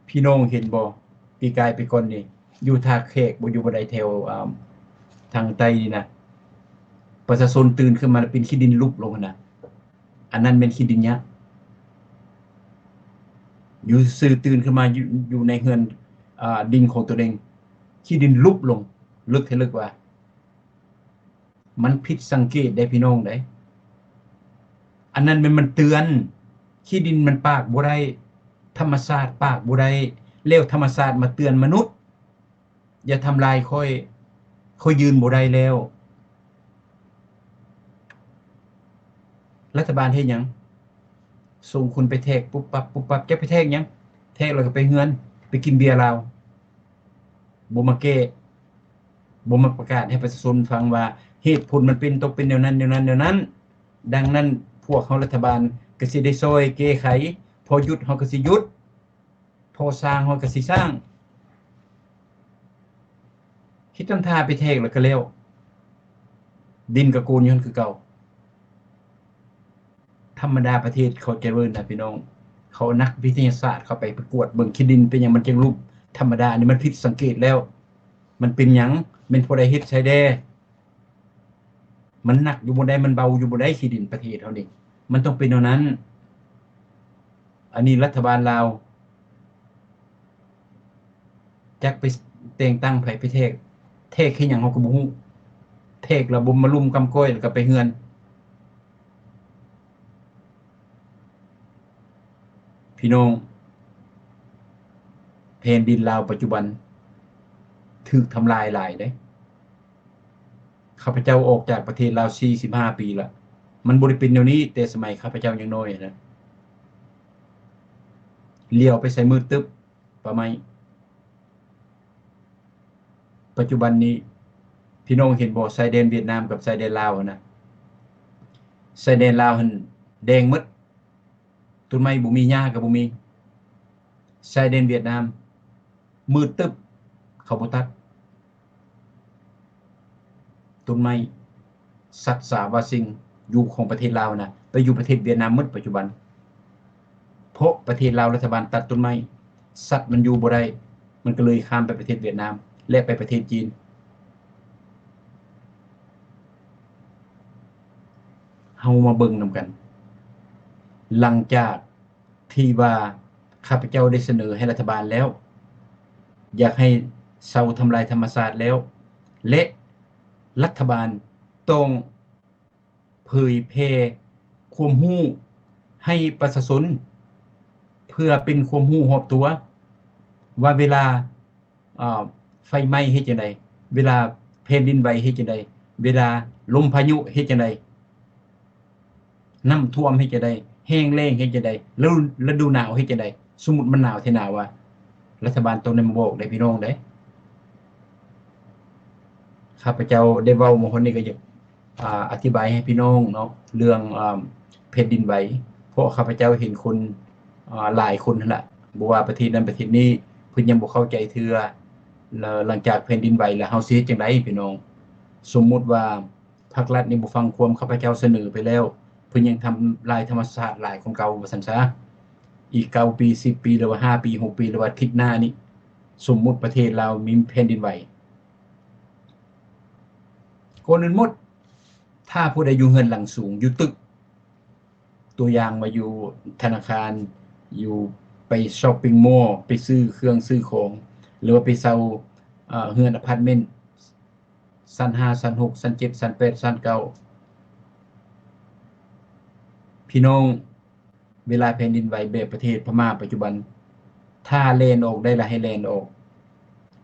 พี่น้องเห็นบ่ปีกายปีก่อนนี่อยู่ท่าแขกบ่อยู่บ่ได้แถวทางใต้นี่นะประชาชนตื่นขึ้นมาเป็นขี้ดินลุกลงน่ะอันนั้นเป็นขี้ดินยะอยู่ซื่อตื่นขึ้นมาอยู่ในเฮือนดินของตัวเองขี้ดินลุกลงลึกให้ลึกว่ามันผิดสังเกตได้พี่น้องได้อันนั้นมันเตือนขี้ดินมันปากบ่ได้ธรรมชาติปากบ่ได้แล้วธรรมชาติมาเตือนมนุษย์อย่าทำลายค่อยยืนบ่ได้แล้วรัฐบาลเฮ็ดหยังส่งคุณไปแทกปุ๊บปั๊บจะไปแทกหยังแทกแล้วก็ไปเฮือนไปกินเบียร์ลาวบ่มาแก้บ่มาประกาศให้ประชาชนฟังว่าเหตุผลมันเป็นต้องเป็นแนวนั้นดังนั้นพวกเขารัฐบาลก็สิได้ช่วยแก้ไขพอหยุดเฮาก็สิหยุดพอสร้างเฮาก็สิสร้างคิดทำท่าไปแทกแล้วก็แล้วดินก็โกนอยู่คือเก่าธรรมดาประเทศเขาเจริญนะพี่น้องเขานักวิทยาศาสตร์เข้าไปประกวดเบิ่งขี้ดินเป็นหยังมันจังรูปธรรมดาอันนี้มันผิดสังเกตแล้วมันเป็นหยังเป็นผู้ใดเฮ็ดใช้แด้มันหนักอยู่บ่ได้มันเบาอยู่บ่ได้ขี้ดินประเทศเฮานี่มันต้องเป็นแนวนั้นอันนี้รัฐบาลลาวจักไปแต่งตั้งไผไปแทกคือหยังเฮาก็บ่ฮู้แทกแล้วบ่มารุมกำก้อยแล้วก็ไปเฮือนพี่น้องแผ่นดินลาวปัจจุบันถูกทำลายหลายเด้ข้าพเจ้าออกจากประเทศลาว45ปีแล้วมันบ่ได้เป็นแนวนี้แต่สมัยข้าพเจ้ายังน้อยนะเลี้ยวไปใส่มือตึ๊บประมาณปัจจุบันนี้พี่น้องเห็นบ่ชายแดนเวียดนามกับชายแดนลาวนะชายแดนลาวหั่นแดงหมดต้นไม้บ่มีหญ้าก็บ่มีชายแดนเวียดนามมืดตึ๊บเขาบ่ตัดต้นไม้สัตว์สาว่าสิ่งอยู่ของประเทศลาวนะไปอยู่ประเทศเวียดนามหมดปัจจุบันเพราะประเทศลาวรัฐบาลตัดต้นไม้สัตว์มันอยู่บ่ได้มันก็เลยข้ามไปประเทศเวียดนามและไปประเทศจีนเฮามาเบิ่งนำกันหลังจากที่ว่าข้าพเจ้าได้เสนอให้รัฐบาลแล้วอยากให้เซาทำลายธรรมชาติแล้วและรัฐบาลต้องเผยแพร่ความรู้ให้ประชาชนเพื่อเป็นความรู้รอบตัวว่าเวลาไฟไหม้เฮ็ดจังได๋เวลาแผ่นดินไหวเฮ็ดจังได๋เวลาลมพายุเฮ็ดจังได๋น้ำท่วมเฮ็ดจังได๋แห้งแล้งเฮ็ดจังได๋ฤดูหนาวเฮ็ดจังได๋สมมุติมันหนาวแท้หนาวว่ารัฐบาลต้องได้มาบอกได้พี่น้องเด้ข้าพเจ้าได้เว้ามาฮอดนี้ก็อยากอธิบายให้พี่น้องเนาะเรื่องแผ่นดินไหวเพราะข้าพเจ้าเห็นคนหลายคนนั่นแหละบ่ว่าประเทศนั้นประเทศนี้เพิ่นยังบ่เข้าใจเทื่อแล้วหลังจากแผ่นดินไหวแล้วเฮาสิเฮ็ดจังได๋พี่น้องสมมุติว่าภาครัฐนี่บ่ฟังความข้าพเจ้าเสนอไปแล้วเพิ่นยังทำลายธรรมชาติหลายของเก่าว่าซั่นซะอีก9ปี10ปีหรือว่า5ปี6ปีหรือว่าอาทิตย์หน้านี้สมมุติประเทศลาวมีแผ่นดินไหวคนอื่นหมด ถ้าผู้ใดอยู่เฮือนหลังสูงอยู่ตึกตัวอย่างมาอยู่ธนาคารอยู่ไปช้อปปิ้งมอลล์ไปซื้อเครื่องซื้อของหรือว่าไปเช่าเฮือนอพาร์ตเมนต์ชั้น5ชั้น6ชั้น7ชั้น8ชั้น9พี่น้องเวลาแผ่นดินไหวแบบประเทศพม่าปัจจุบันถ้าแล่นออกได้ละให้แล่นออก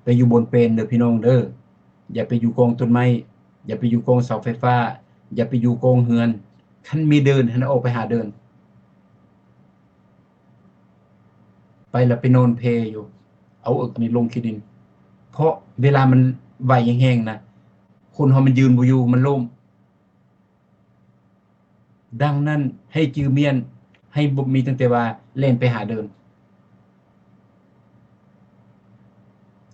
ไปอยู่บนเป็นเด้อพี่น้องเด้ออย่าไปอยู่กองต้นไม้อย่าไปอยู่กองเสาไฟฟ้าอย่าไปอยู่กองเฮือนคันมีเดินให้ออกไปหาเดินไปแล้วไปนอนเพอยู่เอาอึกนี่ลงขี้ดินเพราะเวลามันไหวแห้งๆนะคนเฮามันยืนบ่อยู่มันล้มดังนั้นให้จือเมียนให้บ่มีตั้งแต่ว่าเล่นไปหาเดิน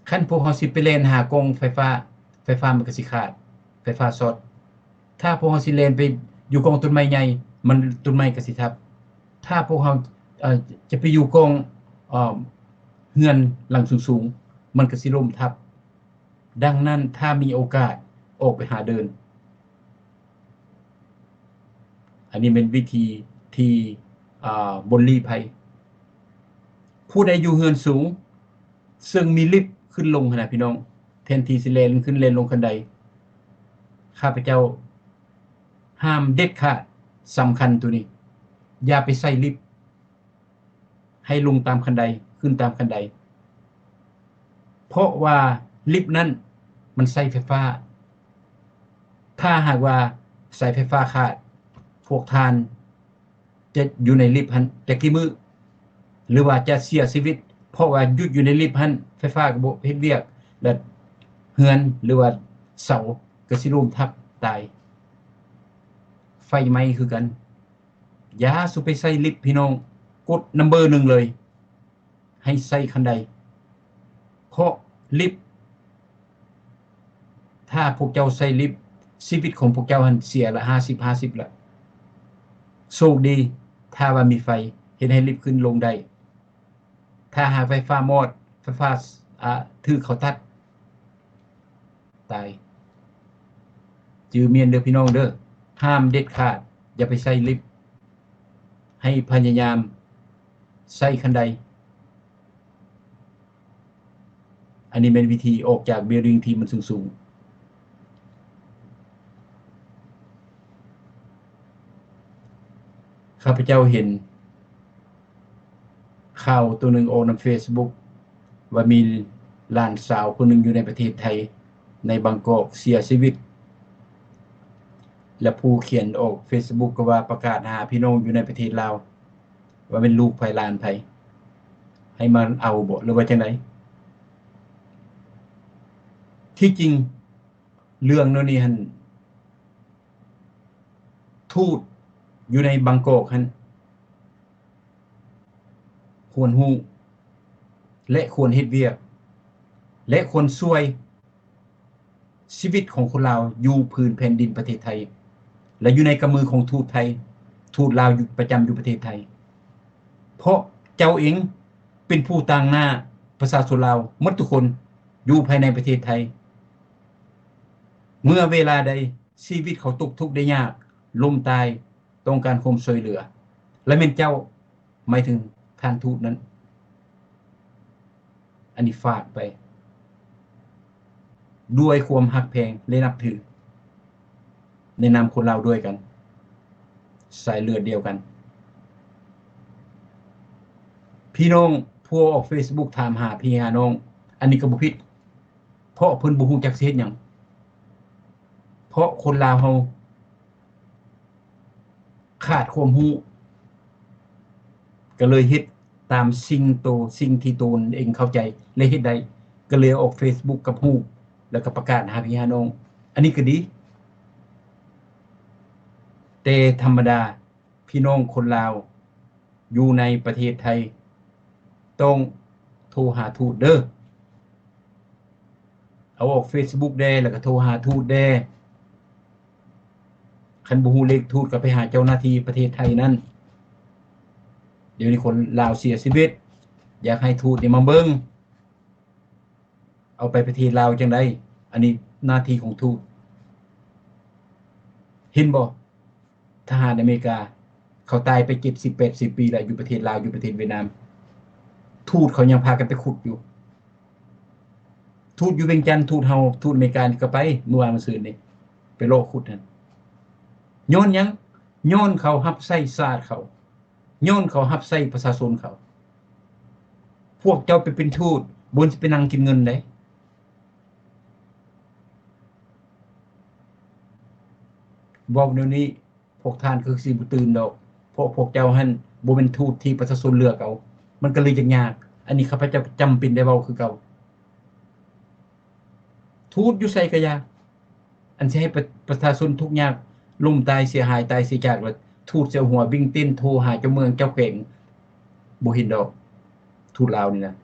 คันพวกเฮาสิไปเล่นหากองไฟฟ้ามันก็สิขาดไฟฟ้าช็อตถ้าพวกเฮาสิเล่นไปอยู่กองต้นไม้ใหญ่มันต้นไม้ก็สิทับถ้าพวกเฮาเอ่อจะไปอยู่กองเอ่อเฮือนหลังสูงๆมันก็สิล้มทับดังนั้นถ้ามีโอกาสออกไปหาเดินอันนี้เป็นวิธีที่บนลี้ภัยผู้ใดอยู่เฮือนสูงซึ่งมีลิฟต์ขึ้นลงขนาดพี่น้องแทนที่สิแล่นขึ้นแล่นลงคันใดข้าพเจ้าห้ามเด็ดขาดสำคัญตัวนี้อย่าไปใส่ลิฟต์ให้ลงตามคันใดขึ้นตามคันใดเพราะว่าลิฟต์นั้นมันใช้ไฟฟ้าถ้าหากว่าสายไฟฟ้าขาดพวกท่านจะอยู่ในลิฟต์หั้นจักกี่มื้อหรือว่าจะเสียชีวิตเพราะว่าหยุดอยู่ในลิฟต์หั้นไฟฟ้าก็บ่เฮ็ดเวียกแล้วเรือนหรือว่าเสาก็สิล้มทับตายไฟไหม้คือกันอย่าสุไปใส่ลิฟต์พี่น้องกดนัมเบอร์1เลยให้ใส่คันใดเพราะลิฟต์ถ้าพวกเจ้าใส่ลิฟต์ชีวิตของพวกเจ้าหันเสียละ50-50ละโชคดีถ้าว่ามีไฟเฮ็ดให้ลิฟต์ขึ้นลงได้ถ้าหากไฟฟ้ามอดไฟฟ้าถูกเขาตัดตายจือเมียนเด้อพี่น้องเด้อห้ามเด็ดขาดอย่าไปใส่ลิฟต์ให้พยายามใส่คันใดอันนี้เป็นวิธีออกจากบิลดิ้งที่มันสูงๆข้าพเจ้าเห็นข่าวตัวหนึ่งออกใน Facebook ว่ามีหลานสาวคนหนึ่งอยู่ในประเทศไทยในบางกอกเสียชีวิตและผู้เขียนออก Facebook ก็ว่าประกาศหาพี่น้องอยู่ในประเทศลาวว่าเป็นลูกไผหลานไผให้มาเอาบ่หรือว่าจังได๋ที่จริงเรื่องโน้นนี่หั่นทูตอยู่ในบางกอกหั่นควรฮู้และควรเฮ็ดเวียกและควรช่วยชีวิตของคนลาวอยู่พื้นแผ่นดินประเทศไทยและอยู่ในกำมือของทูตไทยทูตลาวอยู่ประจำอยู่ประเทศไทยเพราะเจ้าเองเป็นผู้ต่างหน้าประชาชนลาวหมดทุกคนอยู่ภายในประเทศไทยเมื่อเวลาใดชีวิตเขาตกทุกข์ได้ยากล้มตายต้องการความช่วยเหลือและแม่นเจ้าหมายถึงท่านทูตนั้นอันนี้ฝากไปด้วยความฮักแพงและนับถือในนามคนลาวด้วยกันสายเลือดเดียวกันพี่น้องผู้ออก Facebook ถามหาพี่หาน้องอันนี้ก็บ่ผิดเพราะเพิ่นบ่ฮู้จักสิเฮ็ดหยังเพราะคนลาวเฮาขาดความรู้ก็เลยเฮ็ดตามสิ่งที่ตนเองเข้าใจและเฮ็ดได้ก็เลยออก Facebook กับฮู้แล้วก็ประกาศหาพี่หาน้องอันนี้ก็ดีแต่ธรรมดาพี่น้องคนลาวอยู่ในประเทศไทยต้องโทรหาทูตเด้อเอาออก Facebook ได้แล้วก็โทรหาทูตได้คันบ่ฮู้เลขทูตก็ไปหาเจ้าหน้าที่ประเทศไทยนั่นเดี๋ยวนี้คนลาวเสียชีวิตอยากให้ทูตนี่มาเบิ่งเอาไปประเทศลาวจังได๋อันนี้หน้าที่ของทูต เห็นบ่ทหารอเมริกาเขาตายไป70-80 ปีแล้วอยู่ประเทศลาวอยู่ประเทศเวียดนามทูตเขายังพากันไปขุดอยู่ทูตอยู่เวียงจันทน์ทูตเฮาทูตอเมริกาก็ไปเมื่อวานมื้อซื่นนี่ไปโลขุดนั่นย้อนหยังย้อนเขารับใช้ชาติเขาย้อนเขารับใช้ประชาชนเขาพวกเจ้าไปเป็นทูตบ่สิไปนั่งกินเงินได้เว้าแนวนี้พวกท่านคือสิบ่ตื่นดอกเพราะพวกเจ้าหั่นบ่แม่นทูตที่ประชาชนเลือกเอามันก็เลยจักยากอันนี้ข้าพเจ้าจำเป็นได้เว้าคือเก่าทูตอยู่ไสก็ยากอันสิให้ประชาชนทุกข์ยากล้มตายเสียหายตายเสียจากแล้วทูตเสียหัววิ่งเต้นโทรหาเจ้าเมืองเจ้าแขวงบ่เห็นดอกทูตลาวนี่นะ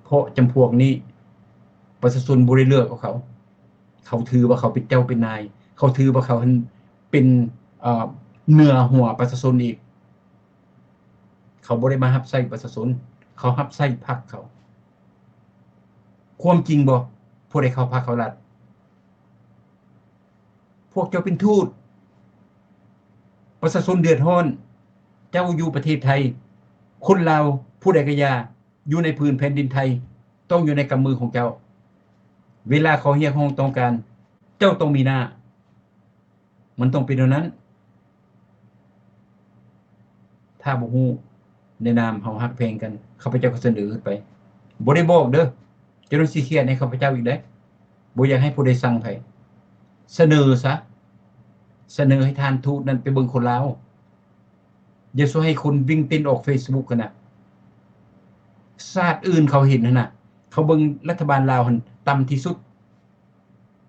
เพราะจำพวกนี้ประชาชนบ่ได้เลือกเอาเขาเขาถือว่าเขาเป็นเจ้าเป็นนายเขาถือว่าเขาเป็นเหนือหัวประชาชนอีกเขาบ่ได้มารับใช้ประชาชนเขารับใช้พรรคเขาความจริงบ่ผู้ใดเข้าพรรคเขารัฐพวกเจ้าเป็นทูตประชาชนเดือดร้อนเจ้าอยู่ประเทศไทยคนลาวผู้ใดก็อย่าอยู่ในพื้นแผ่นดินไทยต้องอยู่ในกำมือของเจ้าเวลาเขาเรียกร้องต้องการเจ้าต้องมีหน้ามันต้องเป็นเท่านั้นถ้าบ่ฮู้ในนามเฮาฮักแพงกันข้าพเจ้าก็เสนอขึ้นไปบ่ได้บอกเด้อจะต้องสิเครียดให้ข้าพเจ้าอีกเด้บ่อยากให้ผู้ใดสั่งไผเสนอซะเสนอให้ท่านทูตนั้นไปเบิ่งคนลาวอย่าสู้ให้คนวิ่งเต้นออก Facebook กันน่ะชาติอื่นเขาเห็นนั่นน่ะเขาเบิ่งรัฐบาลลาวหั่นต่ำที่สุด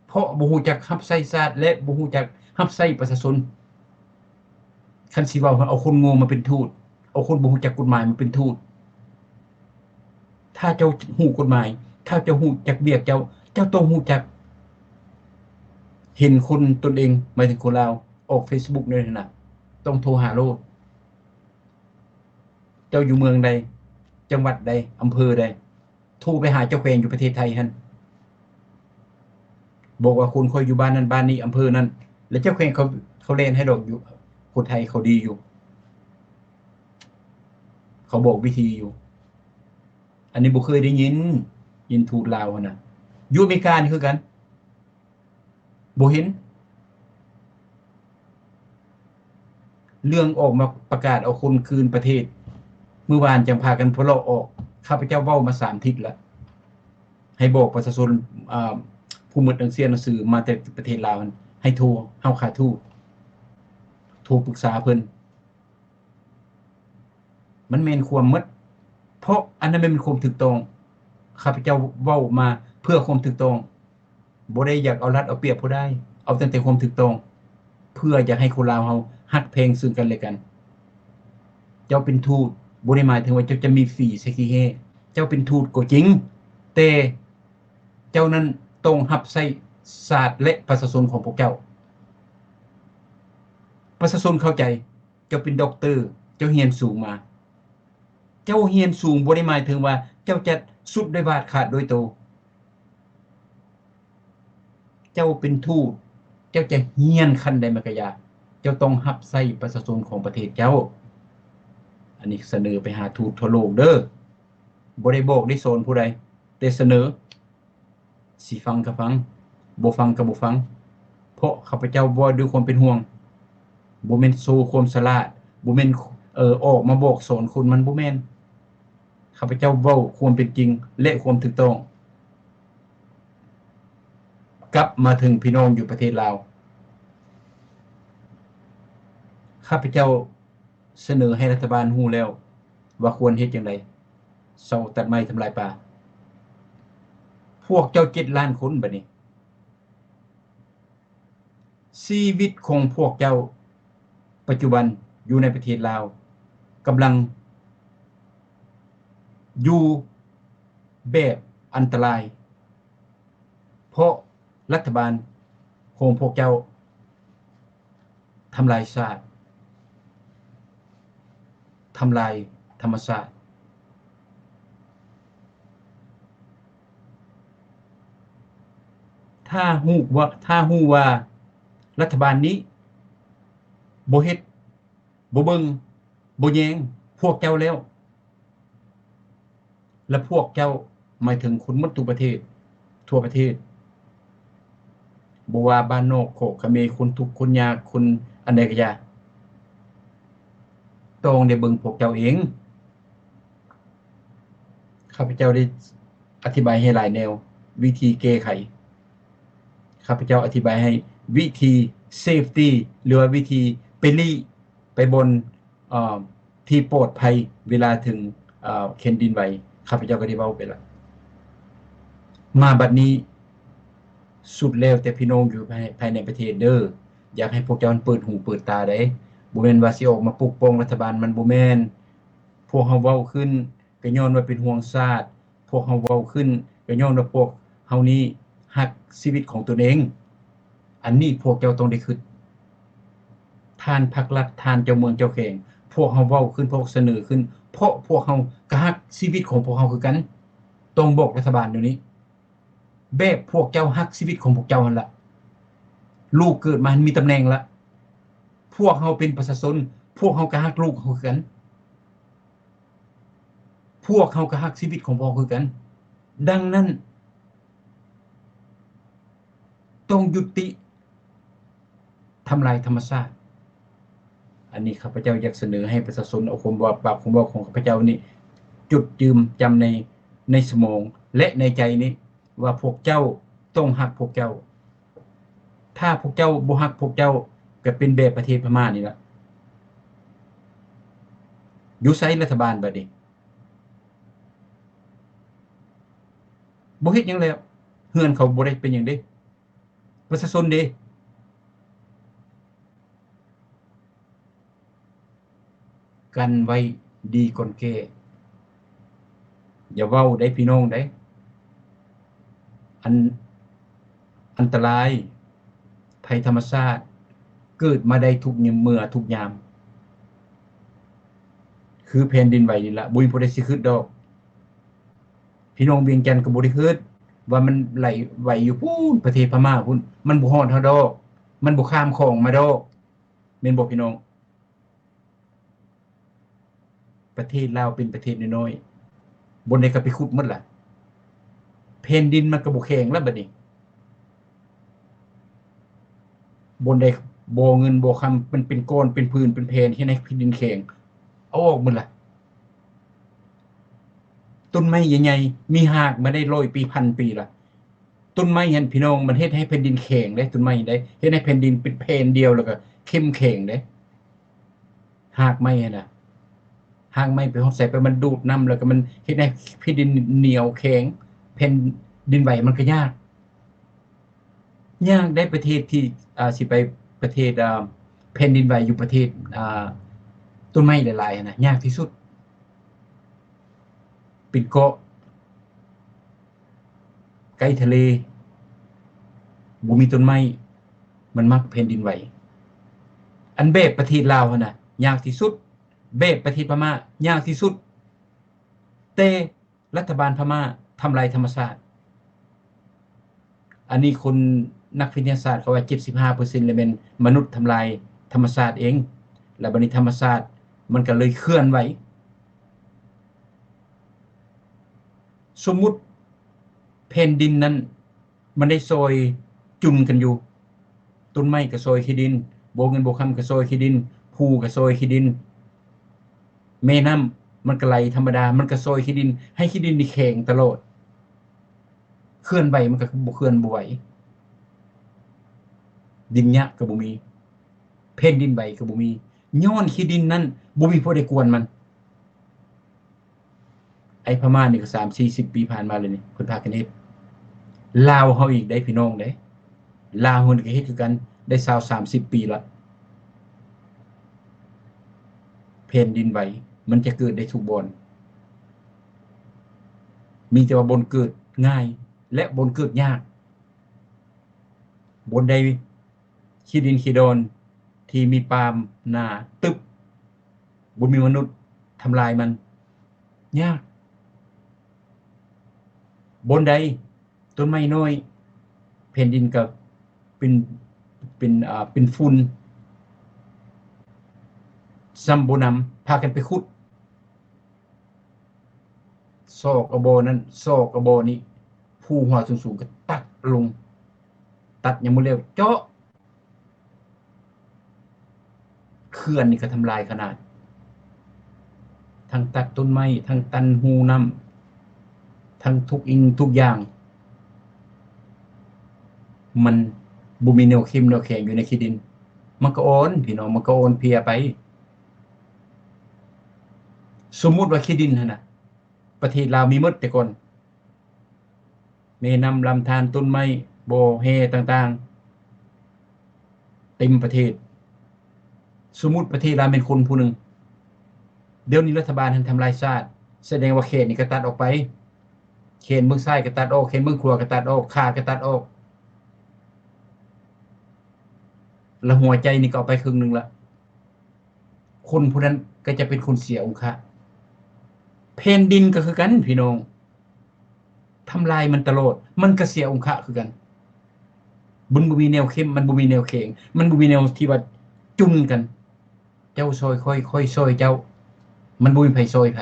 เพราะบ่ฮู้จักรับใช้ชาติและบ่ฮู้จักรับใช้ประชาชนคันสิเว้าเอาคนโง่มาเป็นทูตเอาคนบ่ฮู้จักกฎหมายมาเป็นทูตถ้าเจ้าฮู้กฎหมายถ้าเจ้าฮู้จักเวียกเจ้าต้องฮู้จักเห็นคนตนเองหมายถึงคนลาวออก Facebook นั่นน่ะต้องโทรหาโลดเจ้าอยู่เมืองใดจังหวัดใดอำเภอใดโทรไปหาเจ้าแขวงอยู่ประเทศไทยหั่นบอกว่าคุณค่อยอยู่บ้านนั้นบ้านนี้อำเภอนั้นแล้วเจ้าแขวงเขาแล่นให้ดอกอยู่คนไทยเขาดีอยู่เขาบอกวิธีอยู่อันนี้บ่เคยได้ยินทูตลาวหั่นน่ะอยู่อเมริกานี่คือกันบ่เห็นเรื่องออกมาประกาศเอาคนคืนประเทศมื้อวานจังพากันพะเลาะออกข้าพเจ้าเว้ามา3ทิศแล้วให้บอกประชาชนผู้หมดหนังสือมาแต่ประเทศลาวให้โทรเฮาขาทูตโทรปรึกษาเพิ่นมันแม่นความหมดเพราะอันนั้นมันเป็นความถูกต้องข้าพเจ้าเว้ามาเพื่อความถูกต้องบ่ได้อยากเอารัดเอาเปรียบผู้ใดเอาแต่ความถูกต้องเพื่ออยากให้คนลาวเฮาฮักแพงซึ่งกันและกันเจ้าเป็นทูตบ่ได้หมายถึงว่าเจ้าจะมีฟรีซะขี้แฮเจ้าเป็นทูตก็จริงแต่เจ้านั้นต้องรับใช้ชาติและประชาชนของพวกเจ้าประชาชนเข้าใจเจ้าเป็นด็อกเตอร์เจ้าเรียนสูงมาเจ้าเรียนสูงบ่ได้หมายถึงว่าเจ้าจะสุดด้วยบาดขาดโดยโตวเจ้าเป็นทูตเจ้าจะเรียนคันใดมันก็ยากเจ้าต้องรับใช้ประชาชนของประเทศเจ้าอันนี้เสนอไปหาทูตทั่วโลกเด้อบ่ได้บอกได้สอนผู้ใดแต่เสนอสิฟังก็ฟังบ่ฟังก็บ่ฟังเพราะข้าพเจ้าบ่ด้วยความเป็นห่วงบ่แม่นโชว์ความฉลาดบ่แม่นออกมาบอกสอนคนมันบ่แม่นข้าพเจ้าเว้าความเป็นจริงและความถูกต้องกลับมาถึงพี่น้องอยู่ประเทศลาวข้าพเจ้าเสนอให้รัฐบาลรู้แล้วว่าควรเฮ็ดจังไดเซาตัดไม้ทำลายป่าพวกเจ้า7ล้านคนบัดนี้ชีวิตของพวกเจ้าปัจจุบันอยู่ในประเทศลาวกำลังอยู่แบบอันตรายเพราะรัฐบาลของพวกเจ้าทำลายชาติทำลายธรรมชาติถ้าฮู้ว่ารัฐบาลนี้ บ่เฮ็ดบ่เบิ่งบ่แยงพวกเจ้าแล้วและพวกเจ้าหมายถึงคนหมดทุกประเทศทั่วประเทศบ่ว่าบ้านนอกโคกเขมรคนทุกข์คนยากคนอันใดก็อย่าต้องได้เบิ่งพวกเจ้าเองข้าพเจ้าได้อธิบายให้หลายแนววิธีแก้ไขข้าพเจ้าอธิบายให้วิธีเซฟตี้หรือว่าวิธีไปลี้ไปบนที่ปลอดภัยเวลาถึงแผ่นดินไหวข้าพเจ้าก็ได้เว้าไปแล้วมาบัดนี้สุดแล้วแต่พี่น้องอยู่ภายในประเทศเด้ออยากให้พวกเจ้าเปิดหูเปิดตาได้บ่แม่นว่าสิออกมาปกป้องรัฐบาลมันบ่แม่นพวกเฮาเว้าขึ้นก็ย้อนว่าเป็นห่วงชาติพวกเฮาเว้าขึ้นก็ย้อนว่าพวกเฮานี้รักชีวิตของตนเองอันนี้พวกเจ้าต้องได้คิดท่านพรรครัฐท่านเจ้าเมืองเจ้าแขวงพวกเฮาเว้าขึ้นพวกเสนอขึ้นเพราะพวกเฮาก็รักชีวิตของพวกเฮาคือกันต้องบอกรัฐบาลเดี๋ยวนี้แบบพวกเจ้ารักชีวิตของพวกเจ้านั่นล่ะลูกเกิดมามีตำแหน่งละพวกเฮาเป็นประชาชนพวกเฮาก็รักลูกเฮาคือกันพวกเฮาก็รักชีวิตของพวกคือกันดังนั้นต้องยุติทำลายธรรมชาติอันนี้ข้าพเจ้าอยากเสนอให้ประชาชนเอาความว่าปากความเว้าของข้าพเจ้านี่จุดจืมจำในสมองและในใจนี้ว่าพวกเจ้าต้องรักพวกเจ้าถ้าพวกเจ้าบ่รักพวกเจ้าก็เป็นแบบประเทศพม่านี่ล่ะอยู่ไสรัฐบาลบัดนี้บ่เฮ็ดหยังแล้วเฮือนเขาบ่ได้เป็นหยังเด้ประชาชนเด้กันไว้ดีก่อนแก้อย่าเว้าได้พี่น้องได้อันอันตรายภัยธรรมชาติเกิดมาได้ทุกเมื่อทุกยามคือแผ่นดินไหวนี่ล่ะบ่มีผู้ใดสิคิดดอกพี่น้องเวียงจันทน์ก็บ่ได้คิดว่ามันไหลไหวอยู่พู้นประเทศพม่าพู้นมันบ่ฮอดเฮาดอกมันบ่ข้ามคลองมาดอกแม่นบ่พี่น้องประเทศลาวเป็นประเทศน้อยๆบ่ได้ก็ไปขุดหมดล่ะแผ่นดินมันก็บ่แข็งแล้วบัดนี้บ่ได้บ่เงินบ่คำมันเป็นก้อนเป็นพื้นเป็นแผ่นเฮ็ดให้แผ่นดินแข็งเอาออกหมดล่ะต้นไม้ใหญ่ๆมีรากมาได้100ปีพันปีล่ะต้นไม้หั่นพี่น้องมันเฮ็ดให้แผ่นดินแข็งเด้ต้นไม้ได้เฮ็ดให้แผ่นดินเป็นแผ่นเดียวแล้วก็เข้มแข็งเด้รากไม้หั่นน่ะรากไม้ไปฮอดไสไปมันดูดน้ำแล้วก็มันเฮ็ดให้แผ่นดินเหนียวแข็งแผ่นดินไหวมันก็ยากได้ประเทศที่สิไปประเทศแผ่นดินไหวอยู่ประเทศต้นไม้หลายๆน่ะยากที่สุดเป็นเกาะใกล้ทะเลบ่มีต้นไม้มันมักแผ่นดินไหวอันแบบประเทศลาวหั่นน่ะยากที่สุดแบบประเทศพม่ายากที่สุดแต่รัฐบาลพม่าทำลายธรรมชาติอันนี้คนนักวิทยาศาสตร์เขาว่า75%เลยแม่นมนุษย์ทำลายธรรมชาติเองแล้วบัดนี้ธรรมชาติมันก็เลยเคลื่อนไหวสมมุติแผ่นดินนั้นมันได้ซอยจุ่มกันอยู่ต้นไม้ก็ซอยขี้ดินบ่เงินบ่คำก็ซอยขี้ดินภูก็ซอยขี้ดินแม่น้ำมันก็ไหลธรรมดามันก็ซอยขี้ดินให้ขี้ดินนี่แข็งตลอดเคลื่อนไหวมันก็บ่เคลื่อนบ่ไหวดินหยะก็บ่มีแผ่นดินไหวก็บ่มีย้อนขี้ดินนั้นบ่มีผู้ใดกวนมันไอ้พม่านี่ก็3-40 ปีผ่านมาแล้วนี่เพิ่นพากันเฮ็ดลาวเฮาอีกได้พี่น้องเด้ลาวเพิ่นก็เฮ็ดคือกันได้20-30 ปีแล้วแผ่นดินไหวมันจะเกิดได้ทุกบ่อนมีแต่ว่าบ่อนเกิดง่ายและบ่อนเกิดยากบ่อนใดขี้ดินขี้ดอนที่มีปาล์มหนาตึบบ่มีมนุษย์ทำลายมันยากบ่อนใดต้นไม้น้อยแผ่นดินก็เป็นเป็นฝุ่น ซัมโบนำพากันไปขุดซอกกระโบนั้นซอกกระโบนี้ผู้หัวสูงๆก็ตัดลงตัดยังบ่เร็วเจาะเขื่อนนี่ก็ทำลายขนาดทั้งตัดต้นไม้ทั้งตันหูน้ำทั้งทุกอิงทุกอย่างมันบ่มีแนวเข้มแนวแข็งอยู่ในขี้ดินมันก็โอนพี่น้องมันก็โอนเพลียไปสมมุติว่าขี้ดินหั่นน่ะประเทศลาวมีหมดแต่ก่อนแม่น้ำลำธารต้นไม้บ่อแฮต่างๆเต็มประเทศสมมุติประเทศลาวเป็นคนผู้หนึ่งเดี๋ยวนี้รัฐบาลทำลายชาติแสดงว่าเขตนี่ก็ตัดออกไปเขตเมืองไส้ก็ตัดออกเขตเมืองครัวก็ตัดออกขาก็ตัดออกแล้วหัวใจนี่ก็เอาไปครึ่งนึงละคนผู้นั้นก็จะเป็นคนเสียองค์ะแผ่นดินก็คือกันพี่น้องทำลายมันตลอดมันก็เสียองค์ะคือกันบุญบ่มีแนวเข้มมันบ่มีแนวแข็งมันบ่มีแนวที่ว่าจุ่มกันเจ้าซอยค่อยๆซอยเจ้ามันบ่มีไผซอยไผ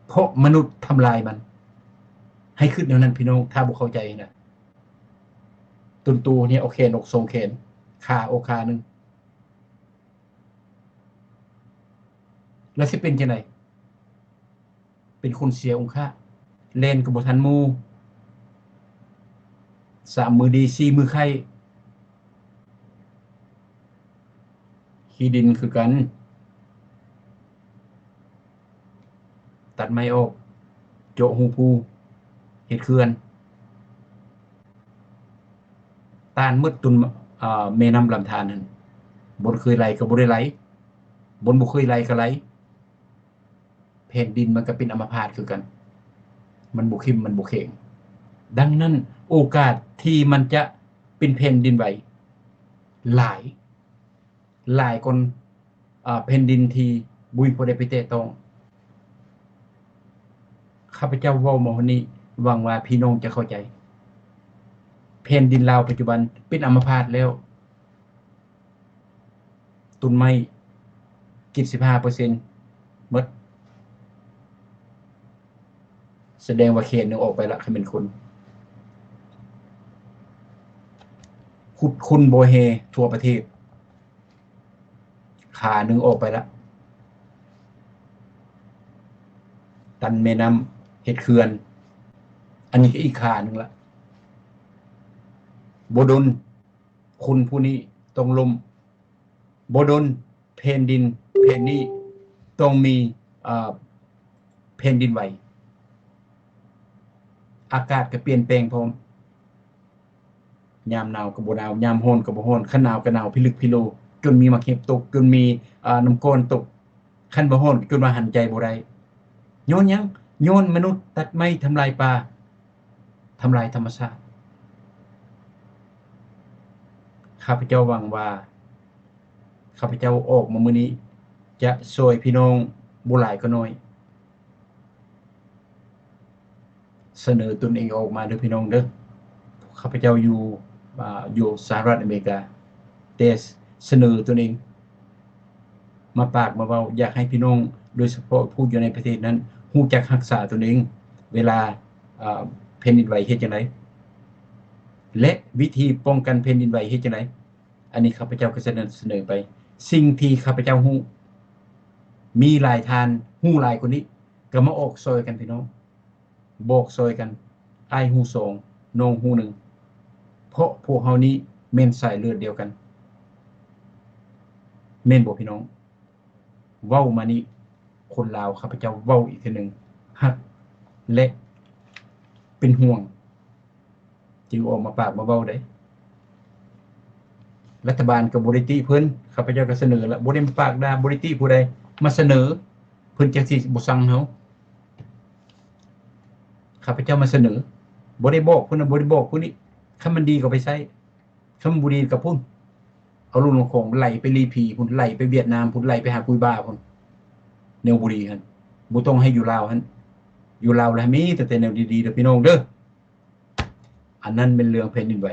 เพราะมนุษย์ทำลายมันให้ขึ้นแนวนั้นพี่น้องถ้าบ่เข้าใจนะตุนตูเนี่ยโอเคนกทรงแขนขาโอคานึงแล้วสิเป็นจังได๋เป็นคนเสียองค์ะเล่นก็บ่ทันหมู่3มือดี4มือไข้ขี้ดินคือกันตัดไม้ออกโจะหูภูเฮ็ดเขื่อนต้านมืดตุนแม่น้ำลำธารนั่นบนเคยไหลก็บ่ได้ไหลบนบ่เคยไหลก็ไหลแผ่นดินมันก็เป็นอัมพาตคือกันมันบ่เข้มมันบ่แข็งดังนั้นโอกาสที่มันจะเป็นแผ่นดินไหวหลายกว่าแผ่นดินที่บุยบ่ได้ไปแตะต้องข้าพเจ้าเว้ามาวันนี้หวังว่าพี่น้องจะเข้าใจแผ่นดินลาวปัจจุบันเป็นอัมพาตแล้วต้นไม้ 75% หมดแสดงว่าเขตนึงออกไปละคันเป็นคนขุดคุณโบเฮทั่วประเทศขานึงออกไปละตันแม่น้ำเฮ็ดเขื่อนอันนี้ก็อีกขานึงละบ่ดนคุณผู้นี้ต้องล้มบ่ดนแผ่นดินแผ่นนี้ต้องมีแผ่นดินไหวอากาศก็เปลี่ยนแปลงพร้อมยามหนาวก็บ่หนาวยามร้อนก็บ่ร้อนคันหนาวก็หนาวพิลึกพิโลจนมีหมากเห็บตกจนมีน้ำก้อนตกคันบ่ร้อนจนว่าหันใจบ่ได้ย้อนหยังย้อนมนุษย์ตัดไม้ทำลายป่าทำลายธรรมชาติข้าพเจ้าหวังว่าข้าพเจ้าออกมามื้อนี้จะช่วยพี่น้องบ่หลายก็น้อยเสนอตนเองออกมาเด้อพี่น้องเด้อข้าพเจ้าอยู่สหรัฐอเมริกาแต่เสนอตนเองมาปากมาเว้าอยากให้พี่น้องโดยเฉพาะผู้อยู่ในประเทศนั้นรู้จักรักษาตนเองเวลาแผ่นดินไหวเฮ็ดจังได๋และวิธีป้องกันแผ่นดินไหวเฮ็ดจังได๋อันนี้ข้าพเจ้าก็เสนอไปสิ่งที่ข้าพเจ้ารู้มีหลายท่านรู้หลายกว่านี้ก็มาออกซอยกันพี่น้องบอกซอยกันอ้ายรู้2น้องรู้1เพราะพวกเฮานี้แม่นสายเลือดเดียวกันแม่นบ่พี่น้องเว้ามานี่คนลาวข้าพเจ้าเว้าอีกเทื่อนึงฮักและเป็นห่วงจึงออกมาปากมาเว้าได้รัฐบาลก็บ่ได้ติเพิ่นข้าพเจ้าก็เสนอแล้วบ่ได้มาปากด่าบ่ได้ติผู้ใดมาเสนอเพิ่นจังสิบ่สั่งเฮาข้าพเจ้ามาเสนอบ่ได้บอกเพิ่นน่ะบ่ได้บอกผู้นี้คันมันดีก็ไปใช้คันมันบ่ดีก็พุ่นเอาลูกน้องของไหลไปลีผีพุ่นไหลไปเวียดนามพุ่นไหลไปหากุยบ้าพุ่นแนวบ่ดีหั่นบ่ต้องให้อยู่ลาวหั่นอยู่ลาวแล้วมีแต่แนวดีๆเด้อพี่น้องเด้ออันนั้นเป็นเรื่องแผ่นดินไหว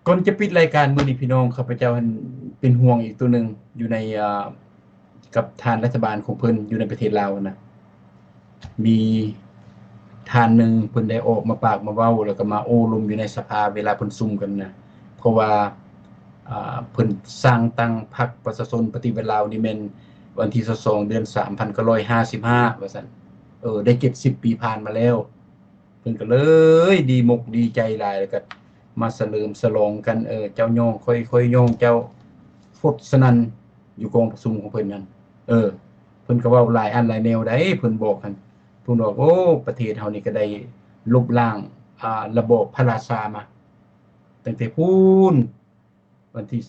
ก่อนจะปิดรายการมื้อนี้พี่น้องข้าพเจ้า เป็นห่วงอีกตัวหนึ่งอยู่ในกับทานรัฐบาลของเพิ่นอยู่ในประเทศลาวนะมีทานหนึ่งเพิ่นได้ออกมาปากมาเว้าแล้วก็มาโอ้ลมอยู่ในสภาเวลาเพิ่นซุ่มกันนะเพราะว่าเพิ่นสร้างตั้งพรรคประชาชนปฏิวัติลาวนี่แม่นวันที่22เดือน3 1955ว่าซั่นได้70ปีผ่านมาแล้วเพิ่นก็เลยดีมกดีใจหลายแล้วก็มาเฉลิมฉลองกันเจ้าย่องค่อยๆย่องเจ้าฟดสนั่นอยู่กองประชุมของเพิ่นนั่นเพิ่นก็เว้าหลายอันหลายแนวได้เพิ่นบอกกันเพิ่นบอกโอ้ประเทศเฮานี่ก็ได้ลบล้างระบอบพระราชามาตั้งแต่พูนวันที่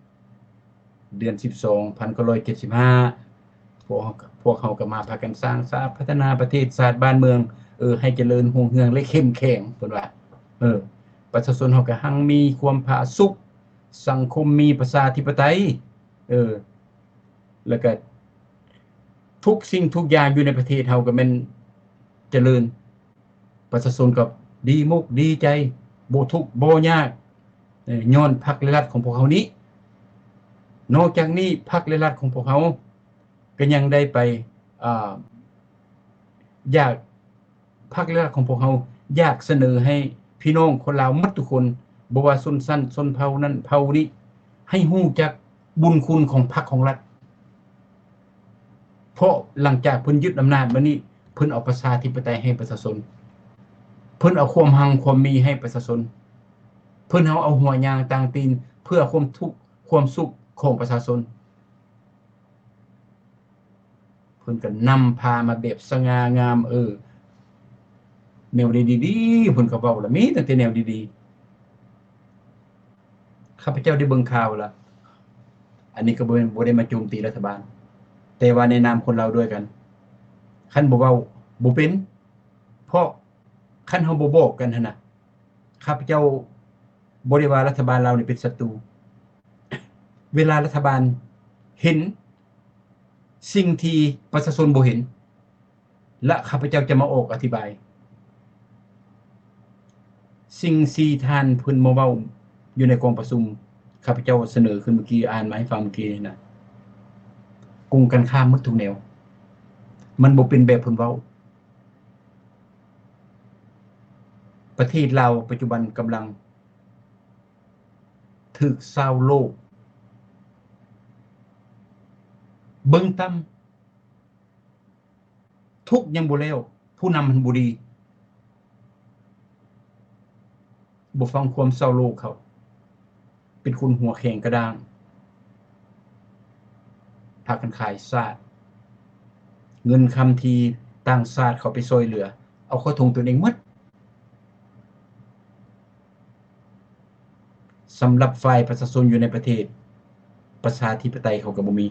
2เดือน12 1975พวกเขาก็มาพากันสร้างสาพัฒนาประเทศชาติบ้านเมืองให้เจริญรุ่งเรืองและเข้มแข็งเพิ่นว่าประชาชนเฮาก็หังมีความผาสุกสังคมมีประชาธิปไตยแล้วก็ทุกสิ่งทุกอย่างอยู่ในประเทศเฮาก็แม่นเจริญประชาชนก็ดีมุกดีใจบ่ทุกข์บ่ยากย้อนพรรคและรัฐของพวกเขานี้นอกจากนี้พรรคและรัฐของพวกเขาก็ยังได้ไปอยากพรรคและรัฐของพวกเขาอยากเสนอให้พี่น้องคนลาวหมดทุกคนบ่ว่าชนชั้นชนเผ่านั้นเผ่านี้ให้ฮู้จักบุญคุณของพรรคของรัฐเพราะหลังจากเพิ่นยึดอำนาจมานี้เพิ่นเอาประชาธิปไตยให้ประชาชนเพิ่นเอาความหังความมีให้ประชาชนเพิ่นเอาหัวยางต่างตีนเพื่อความทุกข์ความสุขของประชาชนเพิ่นก็นำพามาแบบสง่างามแนวดีๆเพิ่นก็เว้าแล้วมีตั้งแต่แนวดีๆข้าพเจ้าได้เบิ่งข่าวแล้วอันนี้ก็บ่ได้มาโจมตีรัฐบาลแต่ว่าในนามคนเราด้วยกันคันบ่เว้าบ่เป็นเพราะคันเฮาบ่บอกกันหั่นน่ะข้าพเจ้าบ่ได้ว่ารัฐบาลเรานี่เป็นศัตรูเวลารัฐบาลเห็นสิ่งที่ประชาชนบ่เห็นและข้าพเจ้าจะมาออกอธิบายสิ่งที่ท่านเพิ่นมาเว้าอยู่ในกองประชุมข้าพเจ้าเสนอขึ้นเมื่อกี้อ่านมาให้ฟังเมื่อกี้นี่นะกงกันข้ามหมดทุกแนวมันบ่เป็นแบบเพิ่นเว้าประเทศลาวปัจจุบันกำลังถูกชาวโลกเบิ่งต่ำทุกยังบ่แล้วผู้นำมันบ่ดีบ่ฟังความชาวโลกเขาเป็นคนหัวแข็งกระด้างพากันขายชาติเงินคำที่ต่างชาติเขาไปช่วยเหลือเอาเข้าถุงตัวเองหมดสำหรับฝ่ายประชาชนอยู่ในประเทศประชาธิปไตยเขาก็บ่มี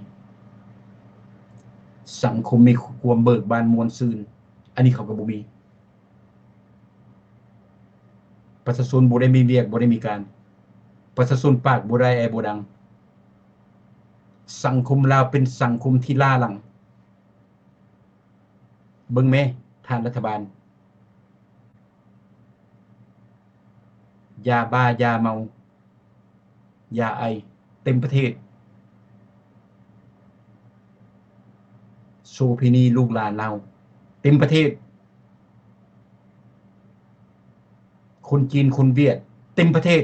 สังคมมีความเบิกบานมวลซื่นอันนี้เขาก็บ่มีประชาชนบ่ได้มีเวียกบ่ได้มีการประชาชนปากบ่ได้แอบ่ดังสังคมลาวเป็นสังคมที่ล้าหลังเบิ่งแม่ท่านรัฐบาลยาบ้ายาเมายาไอเต็มประเทศโสเภณีลูกหลานเราเต็มประเทศคนจีนคนเวียดเต็มประเทศ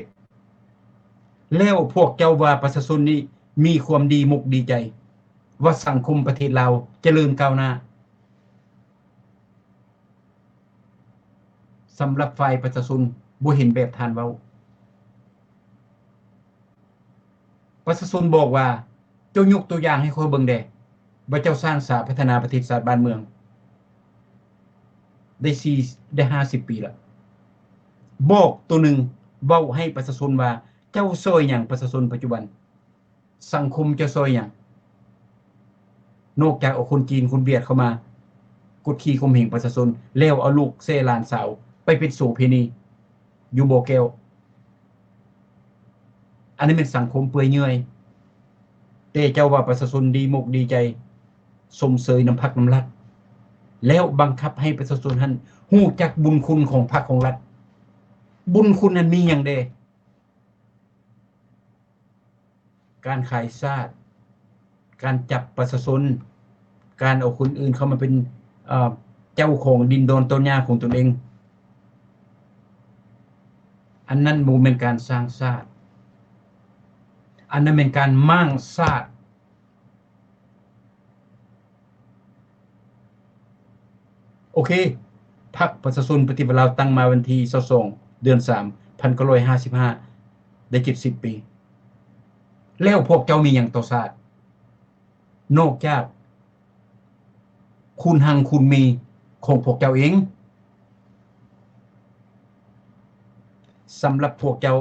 แล้วพวกเจ้าว่าประชาชนนี้มีความดีมุกดีใจว่าสังคมประเทศเราเจริญก้าวหน้าสำหรับฝ่ายประชาชนบ่เห็นแบบท่านเว้าประชาชนบอกว่าเจ้ายกตัวอย่างให้ข้อยเบิ่งแด่ว่าเจ้าสร้างสาพัฒนาประเทศชาติบ้านเมืองได้50 ปีแล้วบอกตัวหนึ่งเว้าให้ประชาชนว่าเจ้าช่วยหยังประชาชนปัจจุบันสังคมเจ้าช่วยหยังนอกจากเอาคนจีนคนเวียดเข้ามากดขี่ข่มเหงประชาชนแล้วเอาลูกเซหลานสาวไปเป็นโสเภณีอยู่บ่อแก้วอันนี้เป็นสังคมเปื่อยเยื่อยแต่เจ้าว่าประชาชนดีมกดีใจสมเสยน้ำพักน้ำรัฐแล้วบังคับให้ประชาชนนั้นฮู้จักบุญคุณของพรรคของรัฐบุญคุณนั้นมีหยังเด้ การขายชาติการจับประชาชนการเอาคนอื่นเข้ามาเป็นเจ้าของดินดอนต้นหญ้าของตนเองอันนั้นบ่แม่นการสร้างชาติอันนั้นเป็นการมั่งชาติโอเคพรรคประชาชนปฏิวัติลาวตั้งมาวันที่22เดือน3 1955ได้70ปีแล้วพวกเจ้ามีหยังต่อชาตินอกจากคุณหังคุณมีของพวกเจ้าเองสำหรับพวกเจ้า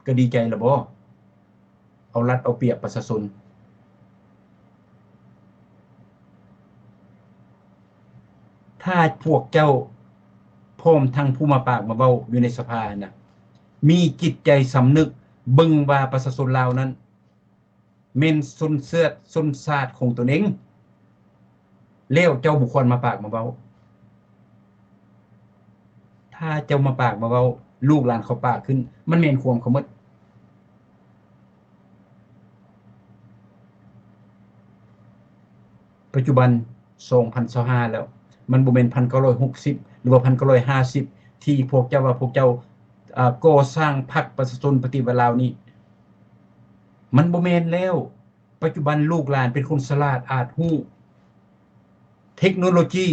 ก็ดีใจละบ่เอารัดเอาเปรียบประชาชนถ้าพวกเจ้าพร้อมทั้งผู้มาปากมาเว้าอยู่ในสภานะมีจิตใจสำนึกเบิ่งว่าประชาชนลาวนั้นแม่นชนเชื้อชนชาติของตนเองแล้วเจ้าบุคคลมาปากมาเว้าถ้าเจ้ามาปากมาเว้าลูกหลานเขาปากขึ้นมันแม่นความเขาหมดปัจจุบัน2025แล้วมันบ่แม่น1960หรือว่า1950ที่พวกเจ้าว่าพวกเจ้าก่อสร้างพรรคประชาชนปฏิวัติลาวนี้มันบ่แม่นแล้วปัจจุบันลูกหลานเป็นคนฉลาดอาจรู้ เทคโนโลยี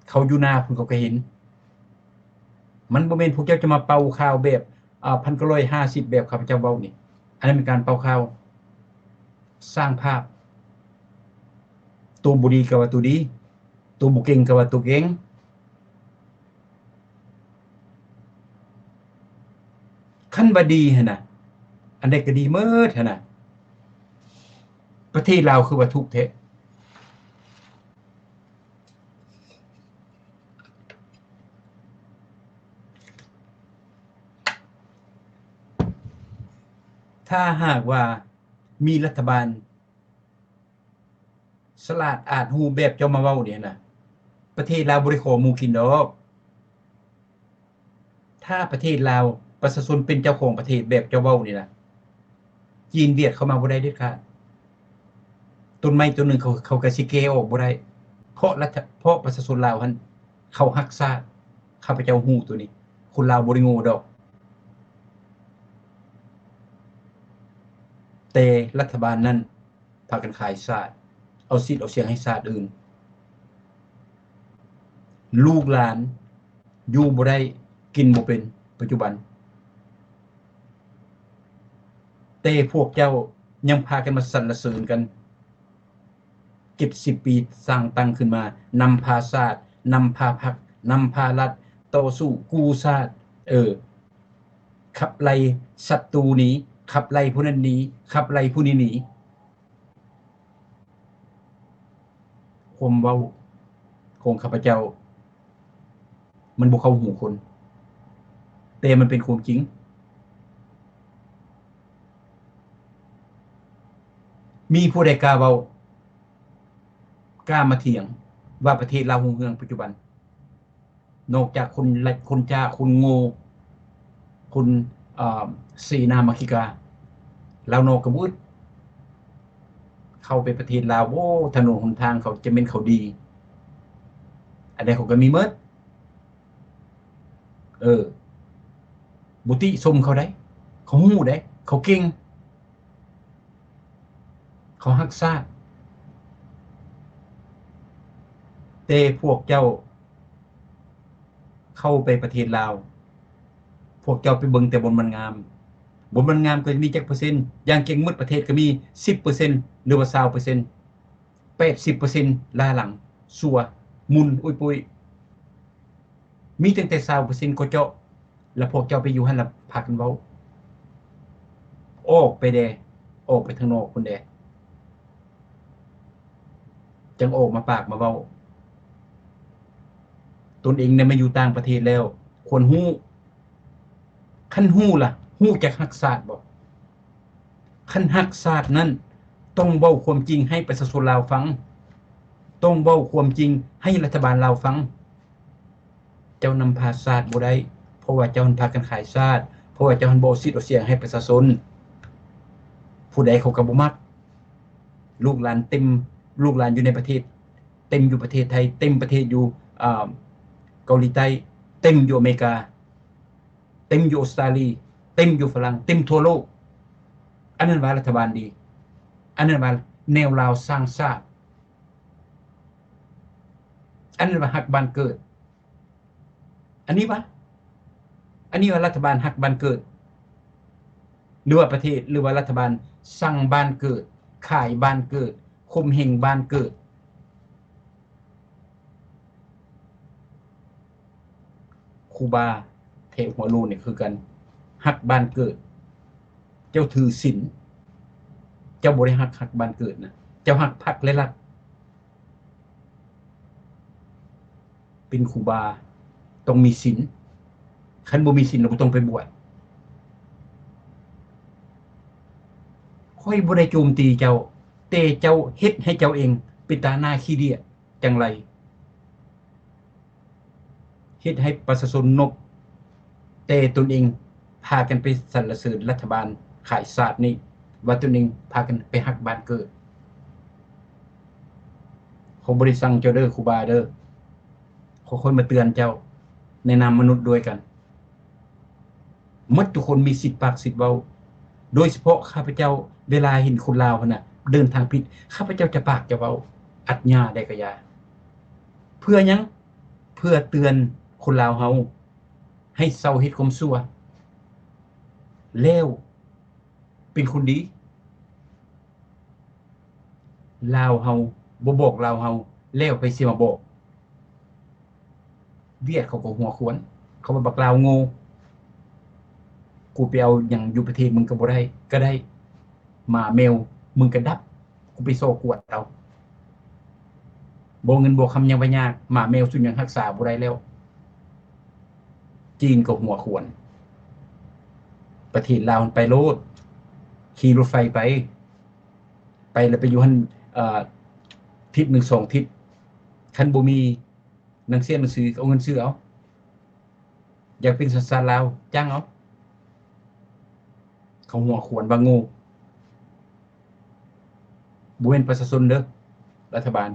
เขาอยู่หน้าคุณเขาก็เห็นมันบ่แม่นพวกเจ้าจะมาเป่าข่าวแบบ1950แบบข้าพเจ้าเว้านี่อันนั้นเป็นการเป่าข่าวสร้างภาพตัวบ่ดีก็ว่าตัวดีตัวบ่เก่งก็ว่าตัวเก่งคันว่าดีหั่นน่ะอันใดก็ดีหมดหั่นน่ะประเทศลาวคือว่าทุกข์แท้ถ้าหากว่ามีรัฐบาลฉลาดอาจรู้แบบเจ้ามาเว้าเนี่ยน่ะประเทศลาวบ่ได้ขอหมู่กินดอกถ้าประเทศลาวประชาชนเป็นเจ้าของประเทศแบบเจ้าเว้านี่น่ะจีนเวียดเข้ามาบ่ได้เด็ดขาดต้นไม้ต้นหนึ่งเขาก็สิแก้ออกบ่ได้เพราะประชาชนลาวหั่นเขารักชาติข้าพเจ้าฮู้ตัวนี้คนลาวบ่ได้โง่ดอกแต่รัฐบาลนั้นพากันขายชาติเอาสิทธิ์เอาเสียงให้ชาติอื่นลูกหลานอยู่บ่ได้กินบ่เป็นปัจจุบันแต่พวกเจ้ายังพากันมาสรรเสริญกัน70ปีสร้างตั้งขึ้นมานำพาชาตินำพาพรรคนำพารัฐต่อสู้กู้ชาติขับไล่ศัตรูหนีขับไล่ผู้นั้นหนีขับไล่ผู้นี้หนีความเว้าของข้าพเจ้ามันบ่เข้าหูคนแต่มันเป็นความจริงมีผู้ใดกล้าเว้ากล้ามาเถียงว่าประเทศลาวรุ่งเรืองปัจจุบันนอกจากคนจ้าคนโง่คนเสนามาคิกาลาวนอกก็บ่อึดเข้าไปประเทศลาวโอ้ถนนหนทางเขาจะเป็นเขาดีอันใดเขาก็มีหมดบ่ติชมเขาได้เขาฮู้ได้เขาเก่งเขารักชาติแต่พวกเจ้าเข้าไปประเทศลาวพวกเจ้าไปเบิ่งแต่บนมันงามบนมันงามก็มีจักเปอร์เซ็นต์อย่างเก่งหมดประเทศก็มี 10% หรือว่า 20% 80% ล้าหลังซัวมุนอุ้ยปุ้ยมีตั้งแต่ 20% ก็เจาะแล้วพวกเจ้าไปอยู่หั่นล่ะพากันเว้าออกไปแดออกไปทางนอกพุ่นแดจังออกมาปากมาเว้าตนเองเนี่ยมาอยู่ต่างประเทศแล้วควรฮู้คันฮู้ล่ะฮู้จักรักชาติบ่คันรักชาตินั้นต้องเว้าความจริงให้ประชาชนลาวฟังต้องเว้าความจริงให้รัฐบาลลาวฟังเจ้านำพาชาติบ่ได้เพราะว่าเจ้าพากันขายชาติเพราะว่าเจ้าบ่เอาสิทธิ์เอาเสียงให้ประชาชน ผู้ใดเขาก็บ่มักลูกหลานเต็มลูกหลานอยู่ในประเทศเต็มอยู่ประเทศไทยเต็มประเทศอยู่เกาหลีใต้เต็มอยู่อเมริกาเต็มอยู่ออสเตรเลียเต็มอยู่ฝรั่งเต็มทั่วโลกอันนั้นว่ารัฐบาลดีอันนั้นว่าแนวลาวสร้างชาติอันนั้นว่าฮักบ้านเกิดอันนี้ว่ารัฐบาลฮักบ้านเกิดหรือว่าประเทศหรือว่ารัฐบาลสร้างบ้านเกิดขายบ้านเกิดข่มเหงบ้านเกิดครูบาเทพหัวลูนี่คือกันฮักบ้านเกิดเจ้าถือศีลเจ้าบ่ได้ฮักบ้านเกิดนะเจ้าฮักพรรคและรัฐเป็นครูบาต้องมีศีลคันบ่มีศีลเราบ่ต้องไปบวชค่อยบ่ได้โจมตีเจ้าแต่เจ้าเฮ็ดให้เจ้าเองเป็นตาหน้าขี้เดียจังไรเฮ็ดให้ประชาชนนบแต่ตนเองพากันไปสรรเสริญรัฐบาลขายศาสตร์นี่ว่าตนเองพากันไปฮักบ้านเกิดเขาบ่ได้สั่งเจ้าเด้อครูบาเด้อเขาคนมาเตือนเจ้าในนามมนุษย์ด้วยกันหมดทุกคนมีสิทธิ์ปากสิทธิ์เว้าโดยเฉพาะข้าพเจ้าเวลาเห็นคนลาวพุ่นน่ะเดินทางผิดข้าพเจ้าจะปากจะเว้าอัดญาได้ก็ยาเพื่อหยังเพื่อเตือนคนลาวเฮาให้เซาเฮ็ดความชั่วแล้วเป็นคนดีลาวเฮาบ่บอกลาวเฮาแล้วไปสิมาบอกเวียดเขาก็หัวขวนเขามาบักลาวโง่กูไปเอาหยังอยู่ประเทศมึงก็บ่ได้ก็ได้มาแมวมึงก็ดับกูไปโซกวดเอาบ่เงินบ่คำยังบ่ยากหมาแมวสุดยังรักษาบ่ได้แล้วจีนก็หัวขวนประเทศลาวไปโลดขี่รถไฟไปแล้วไปอยู่หั่นทิศ1 2ทิศคันบ่มีหนังสือเอาเงินซื้อเอาอยากเป็นสัญชาติลาวจ้างเอาเขาหัวขวนว่าโง่บ่แม่นประชาชนเด้อรัฐบาล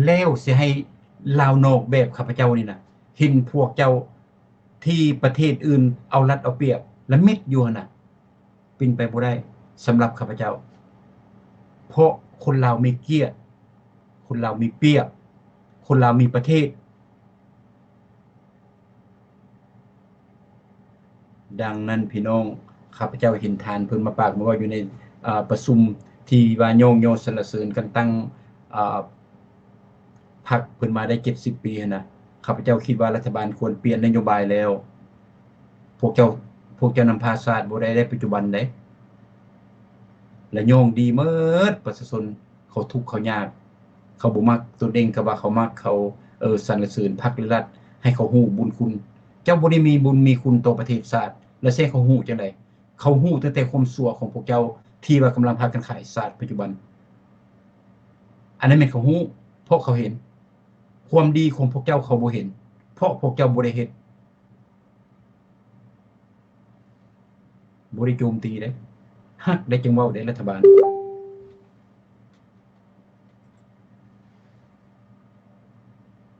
แล้วสิให้ลาวนอกแบบข้าพเจ้านี่น่ะเห็นพวกเจ้าที่ประเทศอื่นเอารัดเอาเปรียบและมิดอยู่น่ะเป็นไปบ่ได้สำหรับข้าพเจ้าเพราะคนลาวมีเกียรติคนลาวมีเปรียบคนลาวมีประเทศดังนั้นพี่น้องข้าพเจ้าเห็นทานเพิ่นมาปากมาว่าอยู่ในประชุมที่ว่าโยสรรเสริญกันตั้งพรรคเพิ่นมาได้70 ปีนะข้าพเจ้าคิดว่ารัฐบาลควรเปลี่ยนนโยบายแล้วพวกเจ้านำพาชาติบ่ได้ปัจจุบันเด้และโยงดีเมิดประชาชนเขาทุกข์เขายากเขาบ่มักตนเองก็ว่าเขามักเขาสรรเสริญพรรคหรือรัฐให้เขาฮู้บุญคุณเจ้าบ่ได้มีบุญมีคุณต่อประเทศชาติแล้วสิเขาฮู้จังได๋เขาฮู้ตั้งแต่ความชั่วของพวกเจ้าที่ว่ากำลังพากันขายชาติปัจจุบันอันนั้นแม่นเขาฮู้เพราะเขาเห็นความดีของพวกเจ้าเขาบ่เห็นเพราะพวกเจ้าบ่ได้เฮ็ดบ่ได้โจมตีเด้ฮักได้จังเว้าได้รัฐบาล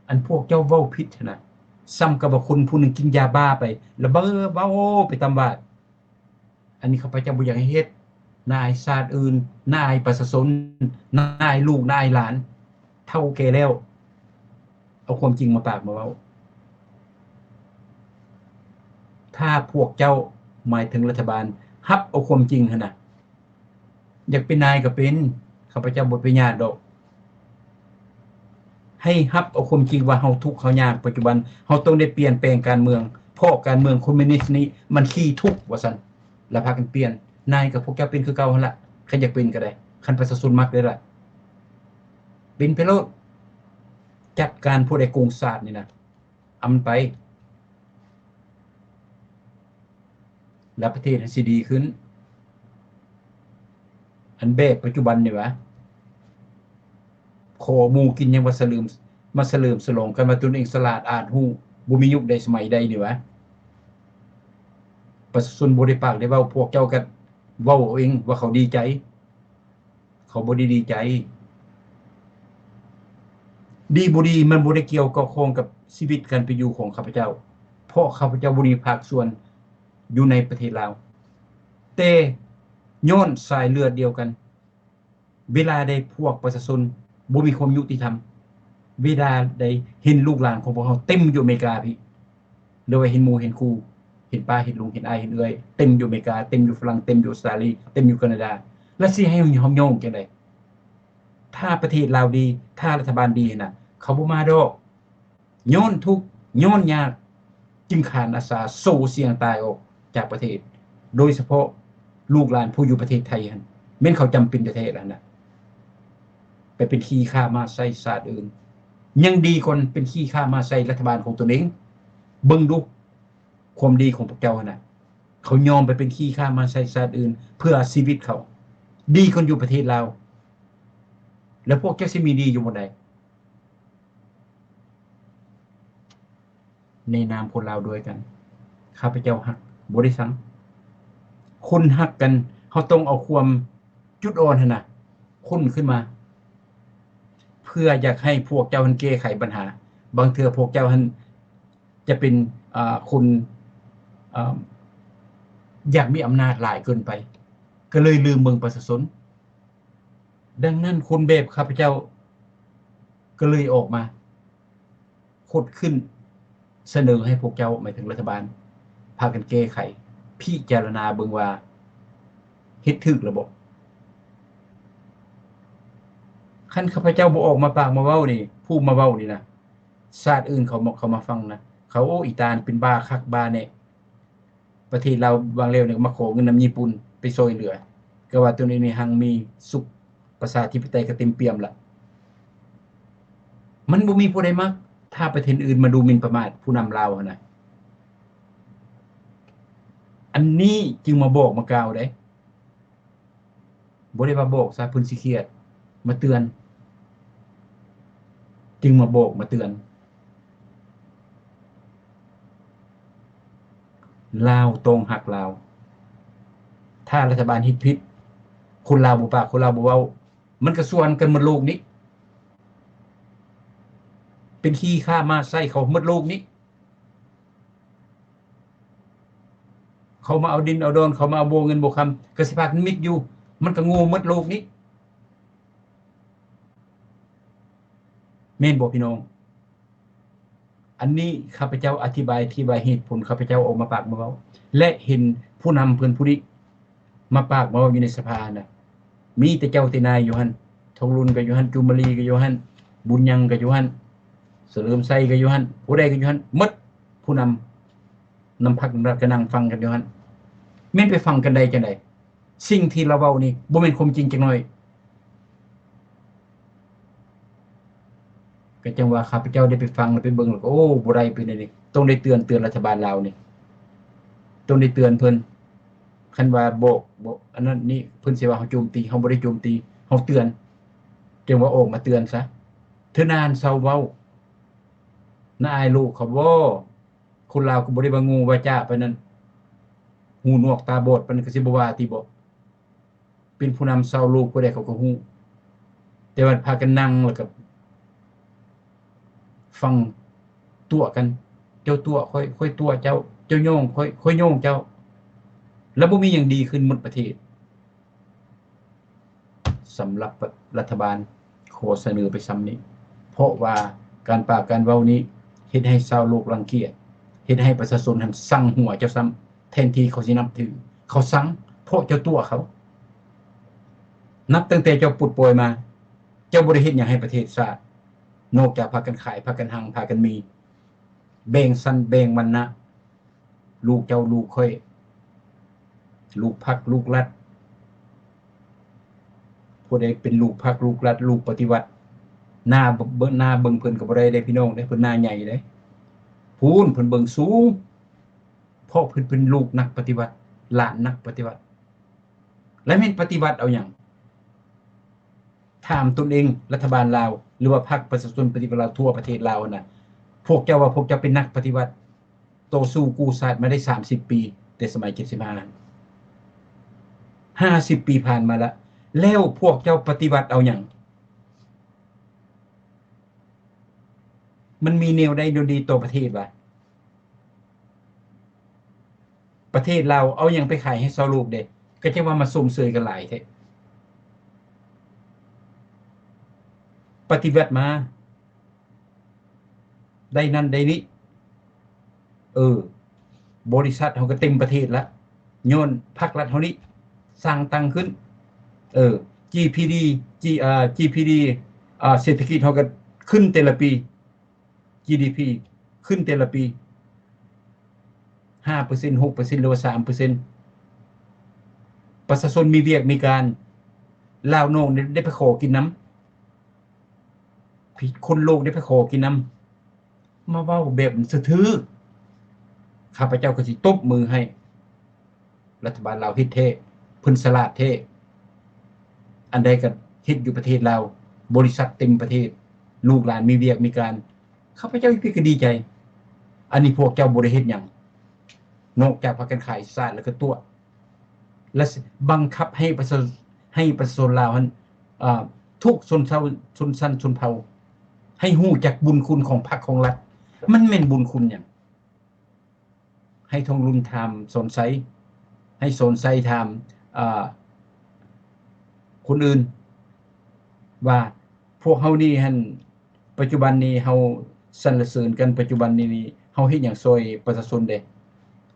อันพวกเจ้าเว้าผิดน่ะซ้ำกับว่าคนผู้หนึ่งกินยาบ้าไปแล้วเบ้อเว้าไปตามบ้านอันนี้ข้าพเจ้าบ่อยากให้เฮ็ดนายชาติอื่นนายประชาชนนายลูกนายหลานเฒ่าแก่แล้วเอาความจริงมาปากมาเว้าถ้าพวกเจ้าหมายถึงรัฐบาลรับเอาความจริงหั่นน่ะอยากเป็นนายก็เป็นข้าพเจ้าบ่ไปญาติดอกให้รับเอาความจริงว่าเฮาทุกข์เฮายากปัจจุบันเฮาต้องได้เปลี่ยนแปลงการเมืองเพราะการเมืองคอมมิวนิสต์นี้มันขี้ทุกข์ว่าซั่นแล้วพากันเปลี่ยนนายกับพวกเจ้าเป็นคือเก่าหั่นล่ะใครอยากเป็นก็ได้คันประชาชนมักได้ล่ะเป็นไปโลดจัดการผู้ใดโกงชาตินี่นะอำไปแล้วประเทศสิดีขึ้นอันแบบปัจจุบันนี่วะขอหมู่กินยังว่าสลืมมาเฉลิมฉลองกันว่าตนเองฉลาดอ่านฮู้บ่มียุคใดสมัยใดนี่วะประชาชนบ่ได้ปากได้เว้าพวกเจ้าก็ เว้าเองว่าเขาดีใจเขาบ่ได้ดีใจดีบ่ดีมันบ่ได้เกี่ยวกับโครงกับชีวิตการเป็นอยู่ของข้าพเจ้าเพราะข้าพเจ้าบ่มีภาคส่วนอยู่ในประเทศลาวแต่ย้อนสายเลือดเดียวกันเวลาได้พวกประชาชนบ่มีความยุติธรรมเวลาได้เห็นลูกหลานของพวกเขาเต็มอยู่อเมริกาพี่โดยเห็นหมู่เห็นครูเห็นป้าเห็นลุงเห็นอายเห็นเอื้อยเต็มอยู่อเมริกาเต็มอยู่ฝรั่งเต็มอยู่ออสเตรเลียเต็มอยู่แคนาดาแล้วสิให้เฮาโยงจังได๋ถ้าประเทศลาวดีถ้ารัฐบาลดีน่ะเขาบ่มาดอกย้อนทุกข์ย้อนยากจึงขานอาสาสู้เสี่ยงตายออกจากประเทศโดยเฉพาะลูกหลานผู้อยู่ประเทศไทยหั่นแม่นเขาจำเป็นประเทศแล้วน่ะไปเป็นขี้ข้ามาใส่ชาติอื่นยังดีกว่าเป็นขี้ข้ามาใส่รัฐบาลของตนเองเบิ่งดูความดีของพวกเจ้าหั่นน่ะเขายอมไปเป็นขี้ข้ามาใส่ชาติอื่นเพื่อชีวิตเขาดีกว่าอยู่ประเทศลาวแล้วพวกเจ้าสิมีดีอยู่บ่ใดในนามคนลาวด้วยกันข้าพเจ้าฮักบ่ได้สังคนฮักกันเฮาต้องเอาความจุดอ่อนหั่นน่ะค้นขึ้นมาเพื่ออยากให้พวกเจ้าแก้ไขปัญหาบางเทื่อพวกเจ้าจะเป็นคนอ่าอยากมีอำนาจหลายเกินไปก็เลยลืมเบิ่งประชาชนดังนั้นคนแบบข้าพเจ้าก็เลยออกมาคดขึ้นเสนอให้พวกเจ้าหมายถึงรัฐบาลพากันแก้ไขพิจารณาเบิ่งว่าเฮ็ดถูกระบบคันข้าพเจ้าบ่ออกมาปากมาเว้านี่ผู้มาเว้านี่นะชาติอื่นเขามาฟังนะเขาโอ้อีตานี่เป็นบ้าคักบ้าแน่ประเทศเราวางแล้วนี่มาขอเงินนำญี่ปุ่นไปช่วยเหลือก็ว่าตัวนี้นี่หังมีสุขประชาธิปไตยก็เต็มเปี่ยมล่ะมันบ่มีผู้ใดมักถ้าประเทศอื่นมาดูหมิ่นประมาทผู้นำลาวหั่นน่ะอันนี้จึงมาบอกมากล่าวได้บ่ได้ว่าบอกซะเพิ่นสิเครียดมาเตือนจึงมาบอกมาเตือนลาวต้องรักลาวถ้ารัฐบาลเฮ็ดผิดคนลาวบ่ปากคนลาวบ่เว้ามันก็ส่วนกันหมดโลกนี้เป็นขี้ข้ามาไส้เขาหมดโลกนี้เขามาเอาดินเอาดอนเขามาเอาโบเงินโบคำก็สิพากันมิกอยู่มันก็โง่หมดโลกนี้แม่นบ่พี่น้องอันนี้ข้าพเจ้าอธิบายเหตุผลข้าพเจ้าออกมาปากมาเว้าและเห็นผู้นำเพิ่นผู้นี้มาปากมาเว้าอยู่ในสภาน่ะมีแต่เจ้าแต่นายอยู่หั่นทองรุนก็อยู่หั่นจุมรีก็อยู่หั่นบุญยังก็อยู่หั่นเสริมไสก็อยู่หั่นผู้ใดก็อยู่หั่นหมดผู้นำพรรคนำรัฐก็นั่งฟังกันอยู่หั่นแม่นไปฟังกันได้จังได๋สิ่งที่เราเว้านี่บ่แม่นความจริงจักหน่อยก็จังว่าข้าพเจ้าได้ไปฟังแล้วไปเบิ่งแล้วก็โอ้บ่ได้เป็นอันนี้ต้องได้เตือนรัฐบาลลาวนี่ต้องได้เตือนเพิ่นคันว่าบ่อันนั้นนี่เพิ่นสิว่าเฮาโจมตีเฮาบ่ได้โจมตีเฮาเตือนจังว่าออกมาเตือนซะเทื่อนานเซาเว้าน่าอายลูกเขาบ่คนลาวก็บ่ได้ว่างูว่าจ้าปานนั้นหูหนวกตาบอดปานนั้นก็สิบ่ว่าติบ่เป็นผู้นำเซาลูกผู้ใดเขาก็ฮู้แต่ว่าพากันนั่งแล้วก็ฟังตัวกันเจ้าตัวค่อยตัวเจ้าโยงค่อยโยงเจ้าแล้วบ่มีหยังดีขึ้นหมดประเทศสำหรับรัฐบาลขอเสนอไปซ้ำนี้เพราะว่าการปากการเว้านี้เฮ็ดให้ชาวโลกรังเกียจเฮ็ดให้ประชาชนหันสั่งหัวเจ้าซ้ำแทนที่เขาสินับถือเขาสั่งเพราะเจ้าตัวเขานับตั้งแต่เจ้าปุดโปรยมาเจ้าบ่ได้เฮ็ดหยังให้ประเทศชาตินอกจากพากันขายพากันหังพากันมีแบ่งสันแบ่งวรรณะลูกเจ้าลูกค่อยลูกพรรคลูกรัฐผู้ใดเป็นลูกพรรคลูกรัฐลูกปฏิวัติหน้าเบิ่งเพิ่นก็บ่ได้เด้พี่น้องเด้เพิ่นหน้าใหญ่เด้พูนเพิ่นเบิ่งสูงเพราะเพิ่นเป็นลูกนักปฏิวัติหลานนักปฏิวัติและแม่นปฏิวัติเอาหยังถามตนเองรัฐบาลลาวหรือว่าพรรคประชาชนปฏิวัติลาวทั่วประเทศลาวน่ะพวกเจ้าว่าพวกเจ้าเป็นนักปฏิวัติต่อสู้กู้ชาติมาได้30ปีแต่สมัย75 50 ปีผ่านมาแล้วพวกเจ้าปฏิวัติเอาอย่างมันมีแนวใดดีต่อประเทศวะประเทศเราเอาอย่างไปขายให้ชาวโลกเด็ก็จะว่ามาสมเสยกันหลายแท้ปฏิวัติมาได้นั่นได้นี้บริษัทเขาก็เต็มประเทศแล้วย้อนภาครัฐเขานี้สร้างตังขึ้นGPD GPD เศรษฐกิจเขาก็ขึ้นแต่ละปี GDP ขึ้นแต่ละปี 5% 6% หรือว่า 3%ประชาชนมีเวียกมีการลาวโนงได้ไปขอกินน้ำคนโลกได้ไปขอกินน้ำมาเว้าแบบสะทือข้าพเจ้าก็สิตบมือให้รัฐบาลลาวเฮ็ดแท้เพิ่นฉลาดแท้อันใดก็เฮ็ดอยู่ประเทศลาวบริษัทเต็มประเทศลูกหลานมีเวียกมีการข้าพเจ้าก็ดีใจอันนี้พวกเจ้าบ่ได้เฮ็ดหยังนอกจากพากันขายชาติแล้วก็ตัวและบังคับให้ประชาชนลาวนั้นทุกชนชั้นชนเผ่าให้ฮู้จักบุญคุณของพรรคของรัฐมันแม่นบุญคุณหยังให้ทองรุ่นถามสนไสให้สนไสถามคนอื่นว่าพวกเฮานี่หั่นปัจจุบันนี้เฮาสรรเสริญกันปัจจุบันนี้เฮาเฮ็ดหยังช่วยประชาชนเด้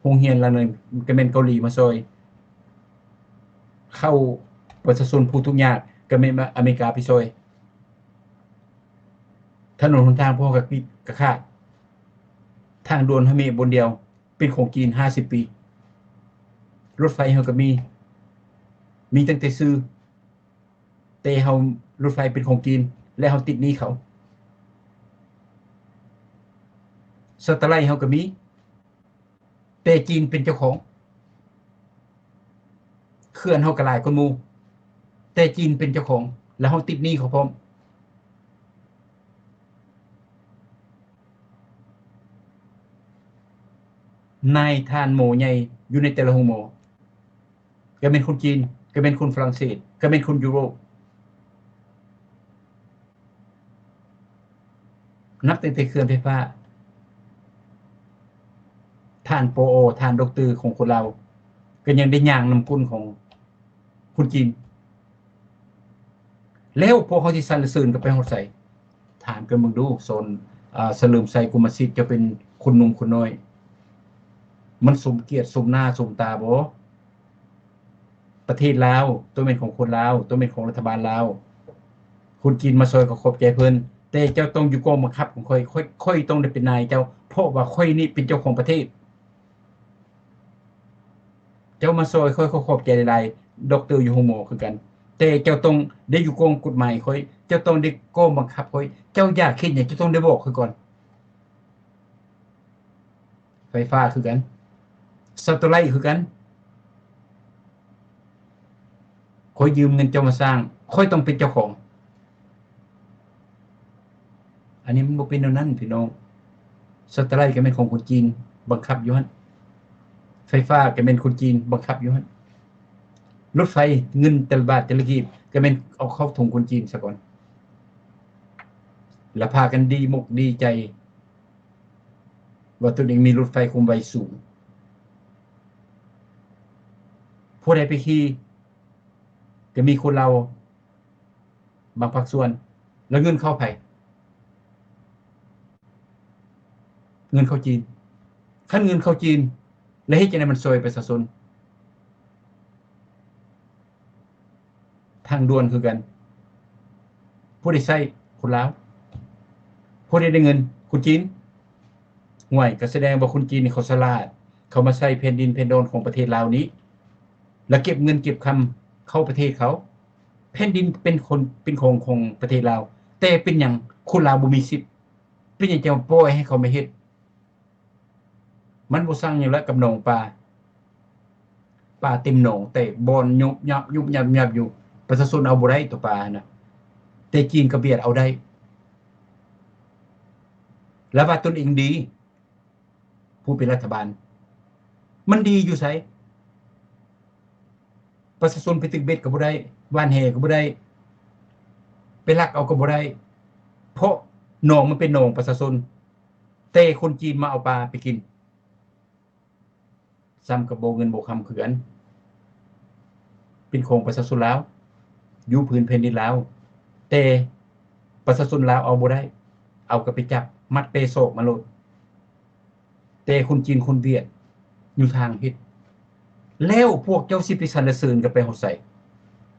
โรงเรียนละนึงก็แม่นเกาหลีมาช่วยเข้าประชาชนผู้ทุกข์ยากก็แม่นอเมริกาไปช่วยถนนหนทางพวกก็ขาดทางด่วนเฮามีบนเดียวเป็นของจีน50 ปีรถไฟเฮาก็มีตั้งแต่ซื้อแต่เฮารถไฟเป็นของจีนและเฮาติดหนี้เขาสแตลไลท์เฮาก็มีแต่จีนเป็นเจ้าของเขื่อนเฮาก็หลายกว่าหมู่แต่จีนเป็นเจ้าของแล้วเฮาติดหนี้เขาพร้อมนายทานหมูใหญ่อยู่ในแต่ละโรงหมอก็เป็นคนจีนก็เป็นคนฝรั่งเศสก็เป็นคนยุโรปนับตั้งแต่เขื่อนไฟฟ้าท่านปอท่านดอกเตอร์ของคนเราก็ยังได้ย่างน้ำกุนของคนจีนแล้วพวกเขาที่สรรเสริญก็ไปฮอดไสถามกันเบิ่งดูโซนเฉลิมชัยกุมารสิทธิ์จะเป็นคนหนุ่มคนน้อยมันสมเกียรติสมหน้าสมตาบ่ประเทศลาวตัวเป็นของคนลาวตัวเป็นของรัฐบาลลาวคนจีนมาซอยก็ขอบใจเพิ่นแต่เจ้าต้องอยู่กองบังคับของค่อยต้องได้เป็นนายเจ้าเพราะว่าค่อยนี่เป็นเจ้าของประเทศเจ้ามาซอยค่อยขอบใจหลายๆด็อกเตอร์อยู่โรงหมอคือกันแต่เจ้าต้องได้อยู่กองกฎหมายค่อยเจ้าต้องได้กองบังคับค่อยเจ้าอยากเฮ็ดหยังเจ้าต้องได้บอกคือก่อนไฟฟ้าคือกันสแตลไลท์คือกันค่อยยืมเงินเจ้ามาสร้างค่อยต้องเป็นเจ้าของอันนี้มันบ่เป็นแนวนั้นพี่น้องสแตลไลท์ก็เป็นของคนจีนบังคับอยู่หั่นไฟฟ้าก็เป็นคนจีนบังคับอยู่หั่นรถไฟเงินแต่ละบาทแต่ละกีบก็เป็นเอาเข้าถุงคนจีนซะก่อนแล้วพากันดีมุกดีใจว่าตัวเองมีรถไฟความไวสูงผู้ใดไปขี่ก็มีคนเราบางภาคส่วนแล้วเงินเข้าไผเงินเข้าจีนคันเงินเข้าจีนแล้วเฮ็ดจังได๋มันช่วยประชาชนทางด่วนคือกันผู้ใดใช้คนลาวผู้ใดได้เงินคนจีนห่วยก็แสดงว่าคนจีนนี่เขาฉลาดเขามาใช้แผ่นดินแผ่นโดนของประเทศลาวนี้แล้วเก็บเงินเก็บคำเข้าประเทศเขาแผ่นดินเป็นของประเทศลาวแต่เป็นหยังคนลาวบ่มีสิทธิ์เป็นหยังจะปล่อยให้เขามาเฮ็ดมันบ่ซังหยังแล้วกับหนองปลาเต็มหนองแต่บ่อนยุบยับยุบยับยับอยู่ประชาชนเอาบ่ได้ตัวปลาน่ะแต่จีนก็เบียดเอาได้แล้วว่าตนเองดีผู้เป็นรัฐบาลมันดีอยู่ไส ประชาชนไปตึกเบ็ดก็บ่ได้ว่านแหก็บ่ได้ไปลักเอาก็บ่ได้เพราะหนองมันเป็นหนองประชาชนแต่คนจีนมาเอาปลาไปกินซ้ำกับบ่เงินบ่คำคือกันเป็นของประชาชนลาวอยู่พื้นแผ่นดินลาวแต่ประชาชนลาวเอาบ่ได้เอาก็ไปจับมัดเปโศกมาโลดแต่คนจีนคนเวียดอยู่ทางเฮ็ดแล้วพวกเจ้าสิไปสรรเสริญก็ไปเฮาใส่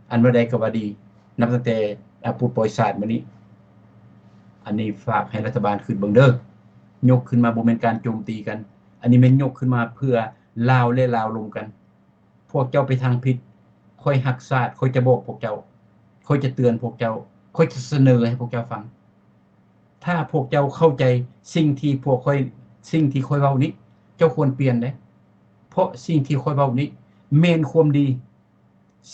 อันว่าใดก็ว่าดีนับตั้งแต่ผู้ปล่อยศาสตร์มานี้อันนี้ฝากให้รัฐบาลขึ้นเบิ่งเด้อยกขึ้นมาบ่แม่นการโจมตีกันอันนี้แม่นยกขึ้นมาเพื่อลาวและลาวรวมกันพวกเจ้าไปทางผิดค่อยรักษาค่อยจะบอกพวกเจ้าค่อยจะเตือนพวกเจ้าค่อยจะเสนอให้พวกเจ้าฟังถ้าพวกเจ้าเข้าใจสิ่งที่พวกค่อยสิ่งที่ค่อยเว้านี้เจ้าควรเปลี่ยนเด้เพราะสิ่งที่ค่อยเว้านี้แม่นความดี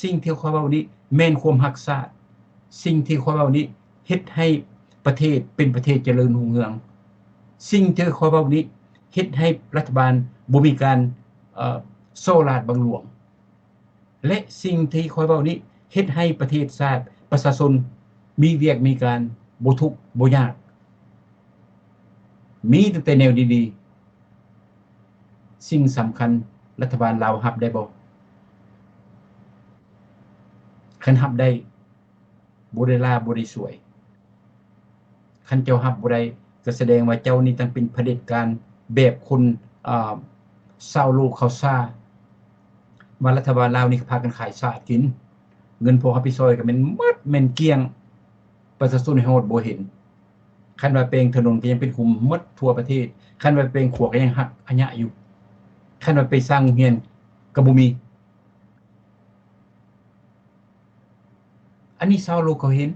สิ่งที่ค่อยเว้านี้แม่นความรักษาสิ่งที่ค่อยเว้านี้เฮ็ดให้ประเทศเป็นประเทศเจริญรุ่งเรืองสิ่งที่ค่อยเว้านี้เฮ็ดให้รัฐบาลบ่มีการโซ่ลาดบังหลวงและสิ่งที่ค่อยเว้านี้เฮ็ดให้ประเทศชาติประชาชนมีเวียกมีการบ่ทุกข์บ่ยากมีแต่แนวดีๆสิ่งสำคัญรัฐบาลลาวรับได้บ่คันรับได้บ่ได้ลาบ่ได้สวยคันเจ้ารับบ่ได้ก็แสดงว่าเจ้านี่ต้องเป็นเผด็จการแบบคนชาวโลกเขาซ่าว่ารัฐบาลลาวนี่พากันขายชาติกินเงินพวกเขาไปซอยก็แม่นหมดแม่นเกลี้ยงประชาชนเฮาบ่เห็นคันว่าแปลงถนนก็ยังเป็นคุมหมดทั่วประเทศคันว่าแปลงขัวก็ยังหักอะญะอยู่คันว่าไปสร้างโรงเรียนก็บ่มีอันนี้ชาวโลกเขาเห็น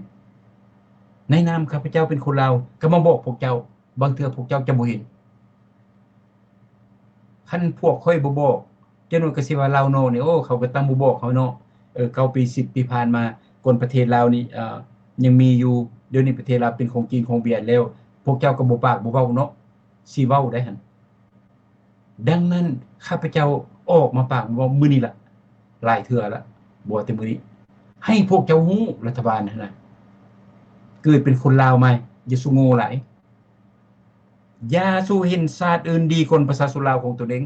ในนามข้าพเจ้าเป็นคนลาวก็มาบอกพวกเจ้าบางเทื่อพวกเจ้าจะบ่เห็นคันพวกค่อยบ่บอกเจ้าหน่อยก็สิว่าลาวโนนี่โอ้เขาก็ตั้งบ่บอกเขาเนาะ9ปี10ปีผ่านมาคนประเทศลาวนี่ยังมีอยู่เดี๋ยวนี้ประเทศลาวเป็นของจีนของเวียดแล้วพวกเจ้าก็บ่ปากบ่เว้าเนาะสิเว้าได้หั่นดังนั้นข้าพเจ้าออกมาปากว่ามื้อนี้ล่ะหลายเทื่อแล้วบ่แต่มื้อนี้ให้พวกเจ้าฮู้รัฐบาลนั่นน่ะเกิดเป็นคนลาวมาอย่าสุโง่หลายอย่าสู้เห็นชาติอื่นดีคนประชาชนลาวของตนเอง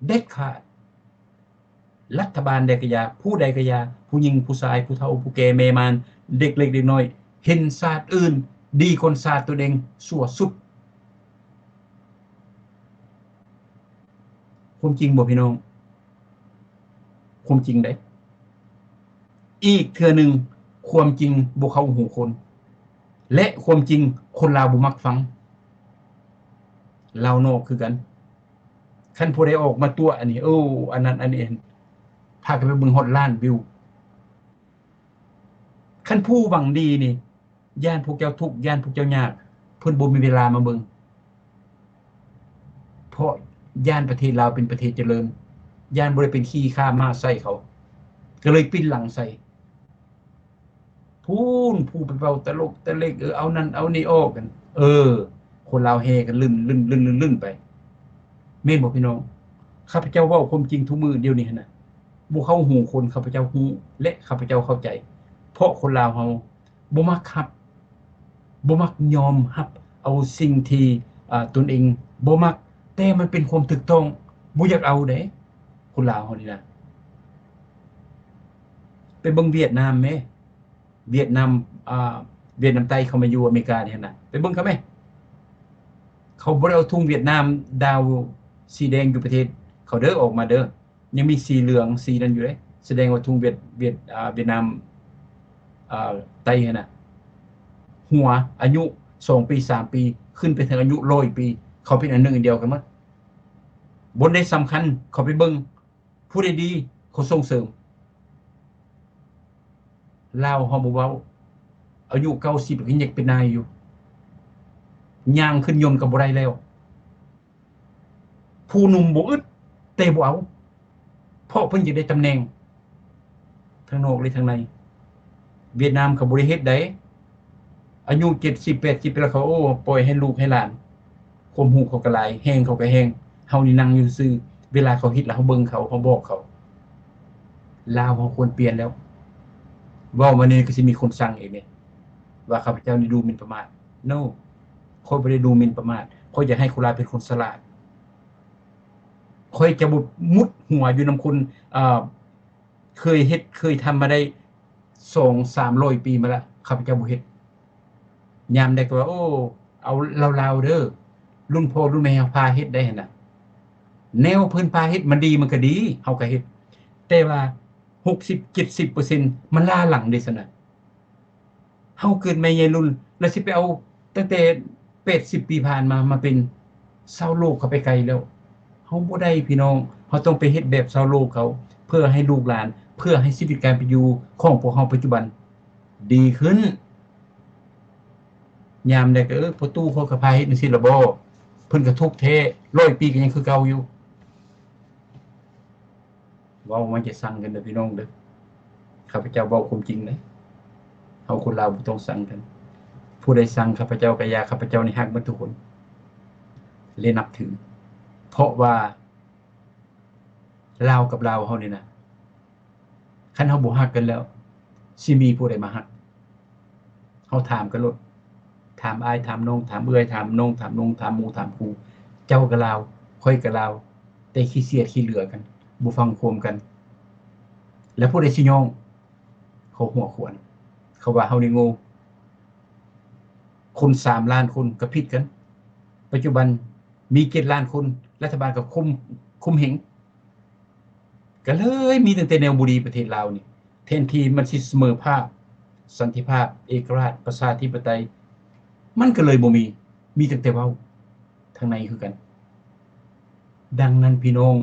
เด็ดขาดรัฐบาลใดก็อย่าผู้ใดก็อย่าผู้หญิงผู้ชายผู้เฒ่าผู้แก่แม่มานเด็กเล็กเด็กน้อยเห็นชาติอื่นดีคนชาติตนเองชั่วสุดความจริงบ่พี่น้องความจริงเด้อีกเทื่อนึงความจริงบ่เข้าหูคนและความจริงคนลาวบ่มักฟังลาวนอกคือกันคันผู้ใดออกมาตัวอันนี้โอ้อันนั้นอันนี้พากันไปเบิ่งฮอดล้านวิวคันผู้หวังดีนี่ย่านพวกเจ้าทุกข์ย่านพวกเจ้ายากเพิ่นบ่มีเวลามาเบิ่งเพราะย่านประเทศลาวเป็นประเทศเจริญย่านบ่ได้เป็นขี้ข้าม้าใส่เขาก็เลยปิ้นหลังใส่ผู้ไปเว้าตลกตะเล็กเอานั่นเอานี่ออกกันคนลาวแฮกันลื่นๆๆๆไปแม่นบ่พี่น้องข้าพเจ้าเว้าความจริงทุกมื้อเดี๋ยวนี้หั่นน่ะบ่เข้าหูคนข้าพเจ้าฮู้และข้าพเจ้าเข้าใจเพราะคนลาวเฮาบ่มักรับบ่มักยอมรับเอาสิ่งที่ตนเองบ่มักแต่มันเป็นความถูกต้องบ่อยากเอาเด้คนลาวเฮานี่นะไปเบิ่งเวียดนามแหมเวียดนามเวียดนามใต้เขามาอยู่อเมริกานี่หั่นน่ะไปเบิ่งเขาแหมเขาบ่ได้เอาธงเวียดนามดาวสีแดงอยู่ประเทศเขาเด้อออกมาเด้อยังมีสีเหลืองสีนั้นอยู่เด้แสดงว่าธงเวียดนามใต้หั่นน่ะหัวอายุ2ปี3ปีขึ้นไปถึงอายุ100ปีเขาเป็นอันหนึ่งอันเดียวกันหมดบนได้สำคัญเขาไปเบิ่งผู้ใดดีเขาส่งเสริมลาวเฮาบ่เว้าอายุ90ก็ยังเป็นนายอยู่ย่างขึ้นยนต์ก็บ่ได้แล้วผู้หนุ่มบ่อึดแต่บ่เอาเพราะเพิ่นจะได้ตำแหน่งทั้งนอกและทั้งในเวียดนามเขาบ่ได้เฮ็ดได้อายุ70 80ปีแล้วเขาปล่อยให้ลูกให้หลานความรู้เขาก็หลายแฮงเขาก็แฮงเฮานี่นั่งอยู่ซื่อเวลาเขาเฮ็ดแล้วเฮาเบิ่งเขาบอกเขา ลาวเขาควรเปลี่ยนแล้วเว้ามานี่ก็สิมีคนสั่งเองเนี่ยว่าข้าพเจ้านี่ดูหมิ่นประมาท no ข้อยบ่ได้ดูหมิ่นประมาทข้อยอยากให้คนลาวเป็นคนฉลาดข้อยจะบ่มุดหัวอยู่นำคนเคยเฮ็ดเคยทำมาได้200-300ปีมาแล้วข้าพเจ้าบ่เฮ็ดยามใดก็ว่าโอ้เอาลาวๆเด้อรุ่นพ่อรุ่นแม่พาเฮ็ดได้หั่นน่ะแนวเพิ่นพาเฮ็ดมันดีมันก็ดีเฮาก็เฮ็ดแต่ว่า 60-70% มันล้าหลังเด้ซั่นน่ะเฮาเกิดมาใหญ่รุ่นแล้วสิไปเอาตั้งแต่80ปีผ่านมาเป็นชาวโลกเข้าไปไกลแล้วเฮาบ่ได้พี่น้องเฮาต้องไปเฮ็ดแบบชาวโลกเขาเพื่อให้ลูกหลานเพื่อให้ชีวิตการเป็นอยู่ของพวกเฮาปัจจุบันดีขึ้นยามใดก็พ่อตู่เขาก็พาเฮ็ดจังซี่ล่ะบ่เพิ่นก็ทุกข์แท้100ปีก็ยังคือเก่าอยู่เว้ามันจะสั่งกันเด้อพี่น้องเด้อข้าพเจ้าเว้าความจริงเด้เฮาคนลาวบ่ต้องสั่งกันผู้ใดสั่งข้าพเจ้าก็อย่าข้าพเจ้านี่ฮักเบิดทุกคนเลยนับถือเพราะว่าลาวกับลาวเฮานี่นะคันเฮาบ่ฮักกันแล้วสิมีผู้ใดมาฮักเฮาถามกันโลดถามอ้ายถามน้องถามเอื้อยถามน้องถามลุงถามหมู่ถามครูเจ้าก็ลาวข้อยก็ลาวแต่ขี้เสียดขี้เหลือกันบ่ฟังความกันแล้วผู้ใดสิยอมเขาหัวขวนเขาว่าเฮานี่โง่คน3ล้านคนก็ผิดกันปัจจุบันมี7ล้านคนรัฐบาลก็คุมเหงก็เลยมีตั้งแต่แนวบุรีประเทศลาวนี่แทนที่มันสิเสมอภาคสันติภาพเอกราชประชาธิปไตยมันก็เลยบ่มีตั้งแต่เว้าทางในคือกันดังนั้นพี่น้อง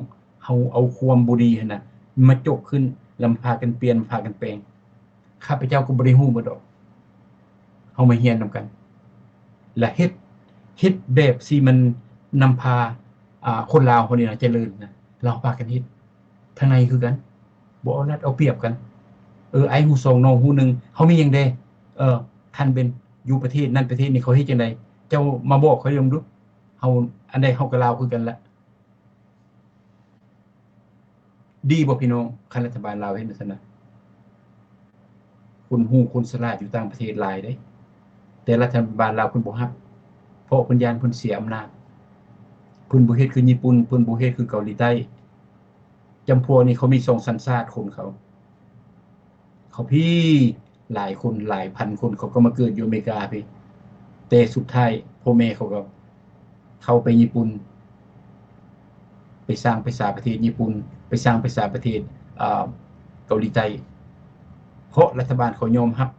เฮาเอาความบ่ดีหั่นน่ะมาจกขึ้นแล้วพากันเปลี่ยนพากันแปลงข้าพเจ้าก็บ่ได้ฮู้บ่ดอกเฮามาเรียนนำกันและเฮ็ดแบบที่มันนำพาคนลาวคนนี้น่ะเจริญนะเราพากันเฮ็ดทางในคือกันบ่เอารัดเอาเปรียบกันไอ้ฮู้2น้องฮู้1เฮามีหยังแดท่านเป็นอยู่ประเทศนั้นประเทศนี้เขาเฮ็ดจังได๋เจ้ามาบอกเขายมดูเฮาอันใดเฮาก็ลาวคือกันแหละดีบ่พี่น้องคันรัฐบาลลาวเฮ็ดจังซั่นน่ะคนฮู้คนฉลาดอยู่ต่างประเทศหลายเด้แต่รัฐบาลลาวเพิ่นบ่รับเพราะเพิ่นย้านเพิ่นเสียอำนาจเพิ่นบ่เฮ็ดคือญี่ปุ่นเพิ่นบ่เฮ็ดคือเกาหลีใต้จำพวกนี้เขามี2สัญชาติคนเขาพี่หลายคนหลายพันคนเขาก็มาเกิดอยู่อเมริกาพี่แต่สุดท้ายพ่อแม่เขาก็เข้าไปญี่ปุ่นไปสร้างภาษาประเทศญี่ปุ่นไปสร้างภาษาประเทศเกาหลีใต้เพราะรัฐบาลเขายอมรับ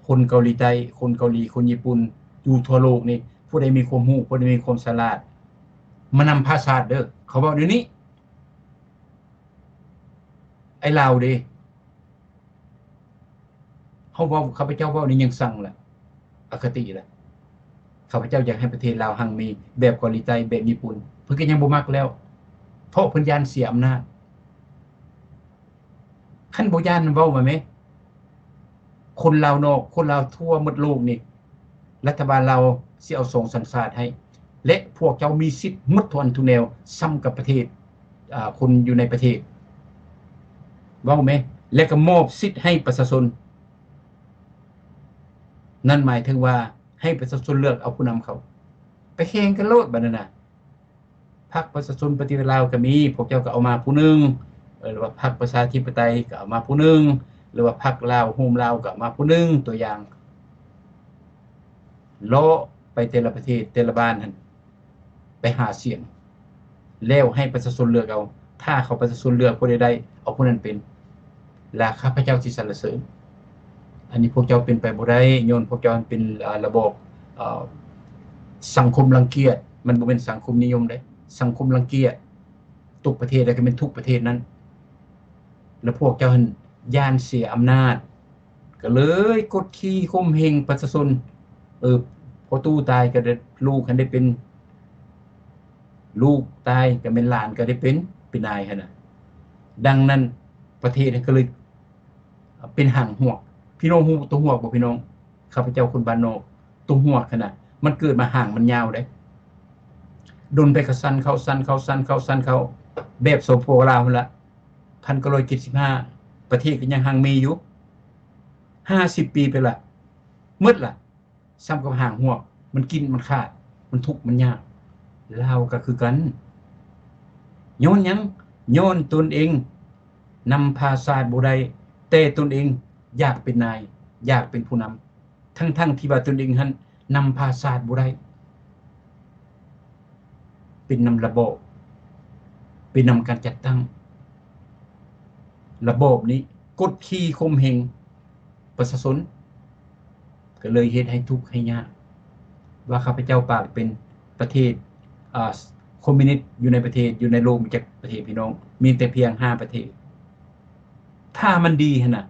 คนเกาหลีใต้คนเกาหลีคนญี่ปุ่นอยู่ทั่วโลกนี่ผู้ใดมีความรู้ผู้ใดมีความฉลาดมานำพาชาติเด้อเขาเว้าเดี๋ยวนี้ไอ้ลาวเด้เฮาเว้าข้าพเจ้าเว้านี่ยังสั่งแหละอคติแหละข้าพเจ้าอยากให้ประเทศลาวหังมีแบบเกาหลีใต้แบบญี่ปุ่นเพิ่นก็ยังบ่มักแล้วเพราะเพิ่นย้านเสียอำนาจคันบ่ย้านเว้ามาแหมคนลาวนอกคนลาวทั่วหมดโลกนี่รัฐบาลลาวสิเอา2สัญชาติให้และพวกเจ้ามีสิทธิ์หมดทุกอันทุกแนวซ้ำกับประเทศคนอยู่ในประเทศเว้าแหมและก็มอบสิทธิ์ให้ประชาชนนั่นหมายถึงว่าให้ประชาชนเลือกเอาผู้นำเขาไปแข่งกันโลดบัดนั้นน่ะพรรคประชาชนปฏิวัติลาวก็มีพวกเจ้าก็เอามาผู้หนึงหรือว่าพรรคประชาธิปไตยก็เอามาผู้หนึงหรือว่าพรรคลาวโฮมลาวก็เอามาผู้หนึงตัวอย่างเลาะไปแต่ละประเทศแต่ละบ้านหั่นไปหาเสียงแล้วให้ประชาชนเลือกเอาถ้าเขาประชาชนเลือกผู้ใดได้เอาผู้นั้นเป็นและข้าพเจ้าสิสรรเสริญอันนี้พวกเจ้าเป็นไปบ่ได้ย้อนพวกเจ้าเป็นระบบสังคมรังเกียจมันบ่แม่นสังคมนิยมเด้สังคมรังเกียจทุกประเทศแล้วก็เป็นทุกประเทศนั้นแล้วพวกเจ้าหั่นย้านเสียอำนาจก็เลยกดขี่ข่มเหงประชาชนพอตู้ตายก็ได้ลูกหันได้เป็นลูกตายก็แม่นหลานก็ได้เป็นนายหั่นน่ะดังนั้นประเทศก็เลยเป็นหางหวกพี่น้องฮู้ตัวหวกบ่พี่น้องข้าพเจ้าคนบ้านนอกตัวหวกหั่นน่ะมันเกิดมาหางมันยาวเด้ดนไปก็สั่นเข้าแบบโซโพลาวพุ่นล่ะ 1975ประเทศก็ยังหังมีอยู่50 ปีไปละหมดล่ะซ้ำกับห่างหัวมันกินมันขาดมันทุกข์มันยากลาวก็คือกันย้อนหยังย้อนตนเองนำพาศาสตร์บ่ได้แต่ตนเองอยากเป็นนายอยากเป็นผู้นำทั้งที่ว่าตนเองหั้นนำพาศาสตร์บ่ได้เป็นนำระบบเป็นนำการจัดตั้งระบบนี้กดขี่ข่มเหงประชาชนก็เลยเฮ็ดให้ทุกข์ให้ยากว่าข้าพเจ้าปากเป็นประเทศคอมมิวนิสต์อยู่ในประเทศอยู่ในโลกมีจักประเทศพี่น้องมีแต่เพียง5ประเทศถ้ามันดีหั่นน่ะ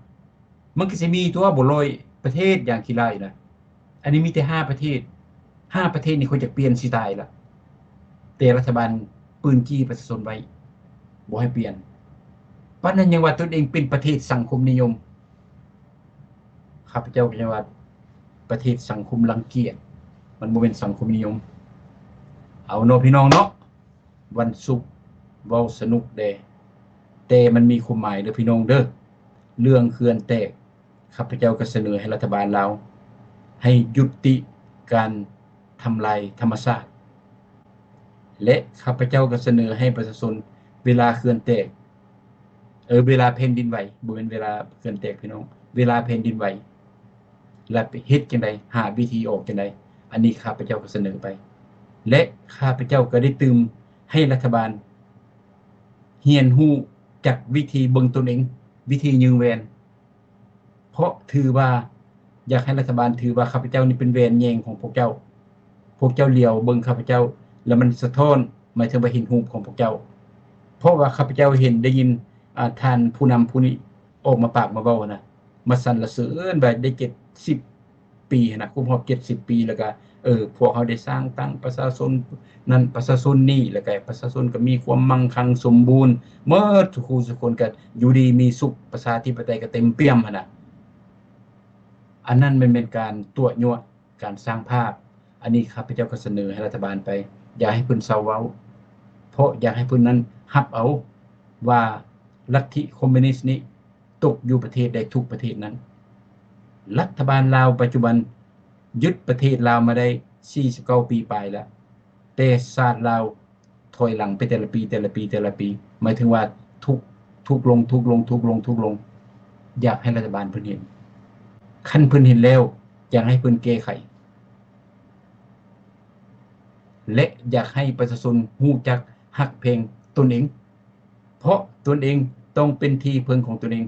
มันก็สิมีตัวบ่100ประเทศอย่างขี้ร้ายนะอันนี้มีแต่5ประเทศ5ประเทศนี่ควรจะเปลี่ยนสิตายล่ะแต่รัฐบาลปืนจี้ประชาชนไว้บ่ให้เปลี่ยนปานนั้นยังว่าตนเองเป็นประเทศสังคมนิยมข้าพเจ้าก็ยังว่าประเทศสังคมรังเกียจมันบ่เป็นสังคมนิยมเอาเนาะพี่น้องเนาะวันศุกร์เว้าสนุกแดแต่มันมีความหมายเด้อพี่น้องเด้อเรื่องเขื่อนแตกข้าพเจ้าก็เสนอให้รัฐบาลลาวให้ยุติการทำลายธรรมชาติและข้าพเจ้าก็เสนอให้ประชาชนเวลาเขื่อนแตกเวลาแผ่นดินไหวบ่แม่นเวลาเขื่อนแตกพี่น้องเวลาแผ่นดินไหวแล้วเฮ็ดจังได๋หาวิธีออกจังได๋อันนี้ข้าพเจ้าก็เสนอไปและข้าพเจ้าก็ได้ตื่มให้รัฐบาลเรียนรู้จักวิธีเบิ่งตนเองวิธียื้อแวนเพราะถือว่าอยากให้รัฐบาลถือว่าข้าพเจ้านี่เป็นแวนแยงของพวกเจ้าเหลียวเบิ่งข้าพเจ้าแล้วมันสะท้อนหมายถึงว่าเห็นรูปของพวกเจ้าเพราะว่าข้าพเจ้าเห็นได้ยินท่านผู้นำผู้นี้ออกมาปากมาเว้านะมาสรรเสริญว่าได้70ปีนะครบรอบ70ปีแล้วก็พวกเขาได้สร้างตั้งประชาชนนั้นประชาชนนี้แล้วก็ประชาชนก็มีความมั่งคั่งสมบูรณ์หมดทุกคู่ทุกคนก็อยู่ดีมีสุขประชาธิปไตยก็เต็มเปี่ยมหั่นน่ะอันนั้นมันเป็นการตัวยั่วการสร้างภาพอันนี้ข้าพเจ้าก็เสนอให้รัฐบาลไปอย่าให้เพิ่นเซาเว้าเพราะอยากให้เพิ่นนั้นรับเอาว่าลัทธิคอมมิวนิสต์นี้ตกอยู่ประเทศใดทุกประเทศนั้นรัฐบาลลาวปัจจุบันยึดประเทศลาวมาได้49ปีปลายแล้วแต่ชาติลาวถอยหลังไปแต่ละปีหมายถึงว่าทุกลงอยากให้รัฐบาลเพิ่นเห็นคันเพิ่นเห็นแล้วอยากให้เพิ่นแก้ไขและอยากให้ประชาชนรู้จักฮักเพลงตนเองเพราะตนเองต้องเป็นที่พึ่งของตนเอง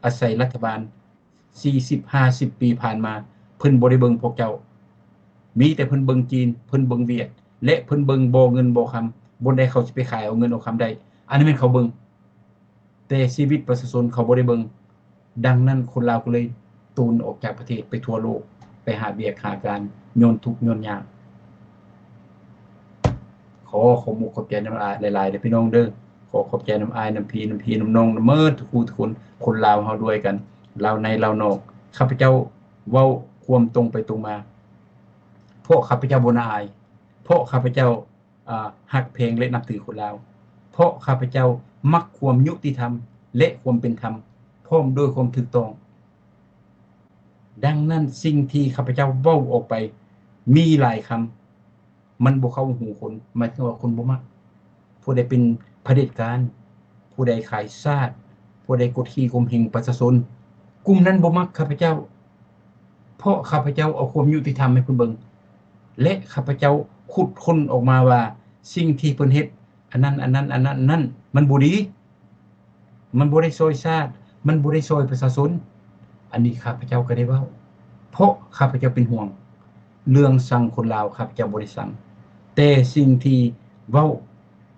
อาศัยรัฐบาล40-50 ปีผ่านมาเพิ่นบ่ได้เบิ่งพวกเจ้ามีแต่เพิ่นเบิ่งจีนเพิ่นเบิ่งเวียดและเพิ่นเบิ่งบ่เงินบ่คำบ่ได้เขาสิไปขายเอาเงินเอาคำได้อันนี้แม่นเขาเบิ่งแต่ชีวิตประชาชนเขาบ่ได้เบิ่งดังนั้นคนลาวก็เลยตูนออกจากประเทศไปทั่วโลกไปหาเวียกหาการย้อนทุกข์ย้อนยากขอมุกขอบใจน้ำอายหลายๆเด้อพี่น้องเด้อขอขอบใจน้ำอายน้ำพี่น้ำน้องน้ำเมิดทุกคู่ทุกคนลาวเฮาด้วยกันลาวในลาวนอกข้าพเจ้าเว้าความตรงไปตรงมาเพราะข้าพเจ้าบ่น่าอายเพราะข้าพเจ้าฮักเพลงและนับถือคนลาวเพราะข้าพเจ้ามักความยุติธรรมและความเป็นธรรมพร้อมด้วยความถูกต้องดังนั้นสิ่งที่ข้าพเจ้าเว้าออกไปมีหลายคำมันบ่เข้าหูคนหมายถึงว่าคนบ่มักผู้ใดเป็นเผด็จการผู้ใดขายชาติผู้ใดกดขี่ข่มเหงประชาชนกลุ่มนั้นบ่มักข้าพเจ้าเพราะข้าพเจ้าเอาความยุติธรรมให้เพิ่นเบิ่งและข้าพเจ้าขุดค้นออกมาว่าสิ่งที่เพิ่นเฮ็ดอันนั้นมันบ่ดีมันบ่ได้ช่วยชาติมันบ่ได้ช่วยประชาชนอันนี้ข้าพเจ้าก็ได้เว้าเพราะข้าพเจ้าเป็นห่วงเรื่องสั่งคนลาวข้าพเจ้าบ่ได้สั่งแต่สิ่งที่เว้า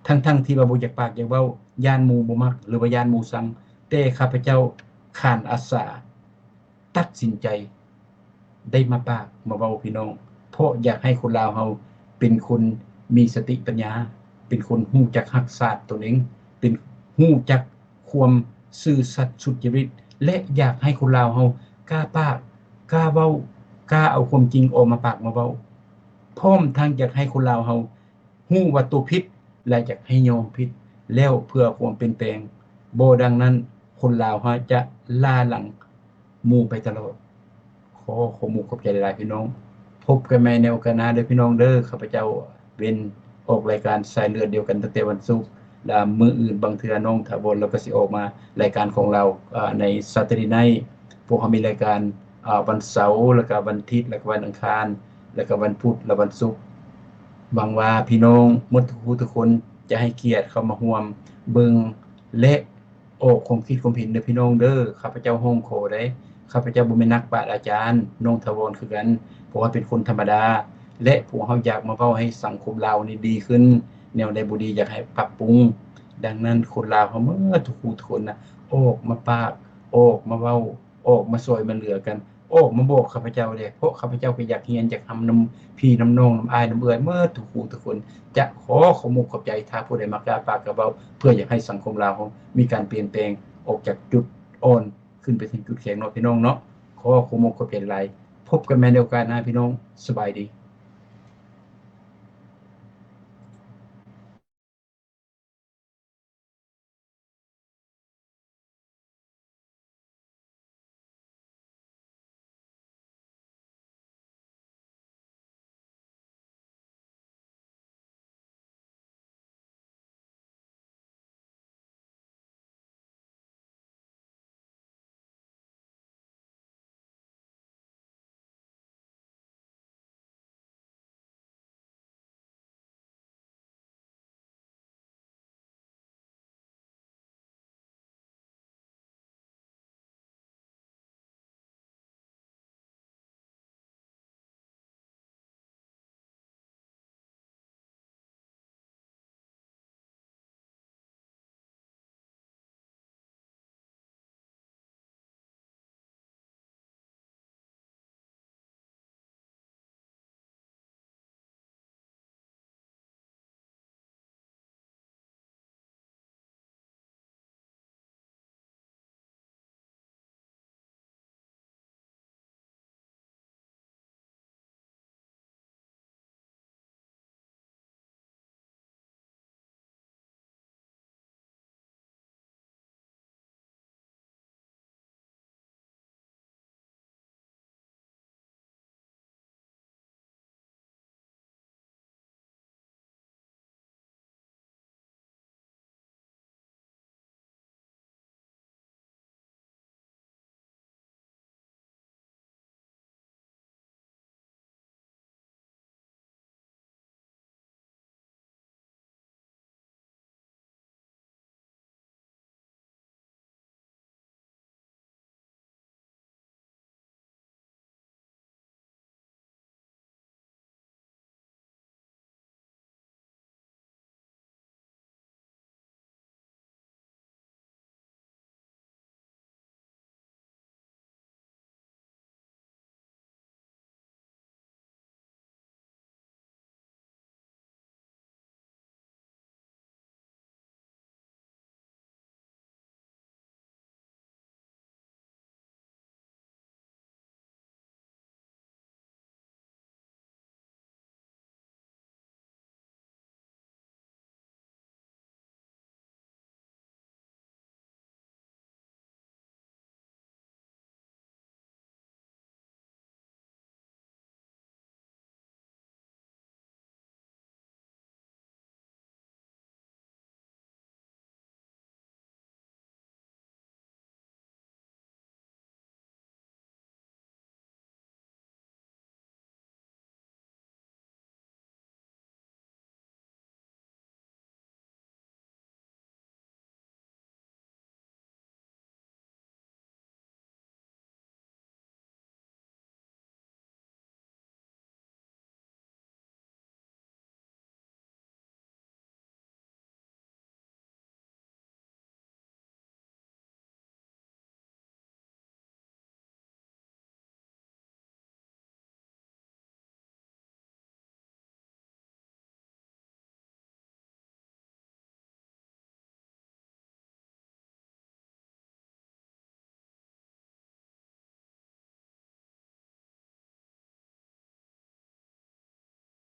ทั้งที่ว่าบ่อยากปากอยากเว้าย่านหมู่บ่มักหรือว่าย่านหมู่สั่งแต่ข้าพเจ้าข้านอาสาตัดสินใจได้มาปากมาเว้าพี่น้องเพราะอยากให้คนลาวเฮาเป็นคนมีสติปัญญาเป็นคนฮู้จักรักษาตนเองเป็นฮู้จักความซื่อสัตย์สุจริตและอยากให้คนลาวเฮากล้าปากกล้าเว้ากล้าเอาความจริงออกมาปากมาเว้าพร้อมทั้งอยากให้คนลาวเฮาฮู้ว่าตัวผิดและอยากให้ยอมผิดแล้วเพื่อความเป็นแปลง บ่ดังนั้นคนลาวเฮาจะล้าหลังหมู่ไปตลอดขอหมู่ขอบใจหลายๆพี่น้องพบกันใหม่ในโอกาสหน้าเด้อพี่น้องเด้อข้าพเจ้าเว้นออกรายการสายเลือดเดียวกันตั้งแต่วันศุกร์แล้วมื้ออื่นบางเทื่อน้องถาวรเราก็สิออกมารายการของเราใน Saturday Night พวกเขามีรายการวันเสาร์แล้วก็วันอาทิตย์แล้วก็วันอังคารแล้วก็วันพุธและวันศุกร์หวังว่าพี่น้องหมดทุกคนจะให้เกียรติเข้ามาร่วมเบิ่งและออกความคิดความเห็นเด้อพี่น้องเด้อข้าพเจ้าโฮงโขได้ข้าพเจ้าบ่แม่นนักปราชญ์อาจารย์น้องถาวรคือกันเพราะว่าเป็นคนธรรมดาและพวกเราอยากมาเว้าให้สังคมลาวนี่ดีขึ้นแนวใดบ่ดีอยากให้ปรับปรุงดังนั้นคนลาวเฮาเมื่อทุกคนน่ะออกมาปากออกมาเว้าออกมาช่วยมาเหลือกันออกมาบอกข้าพเจ้าเด้เพราะข้าพเจ้าก็อยากเรียนอยากทำนำพี่น้ำน้องน้ำอ้ายน้ำเอื้อยเมื่อทุกคนจะขอมุกขอบใจถ้าผู้ใดมากล้าปากกระเว้าเพื่ออยากให้สังคมลาวมีการเปลี่ยนแปลงออกจากจุดอ่อนขึ้นไปถึงจุดแข็งเนาะพี่น้องเนาะขอมุกขอบใจหลายพบกันใหม่ในโอกาสหน้าพี่น้องสบายดี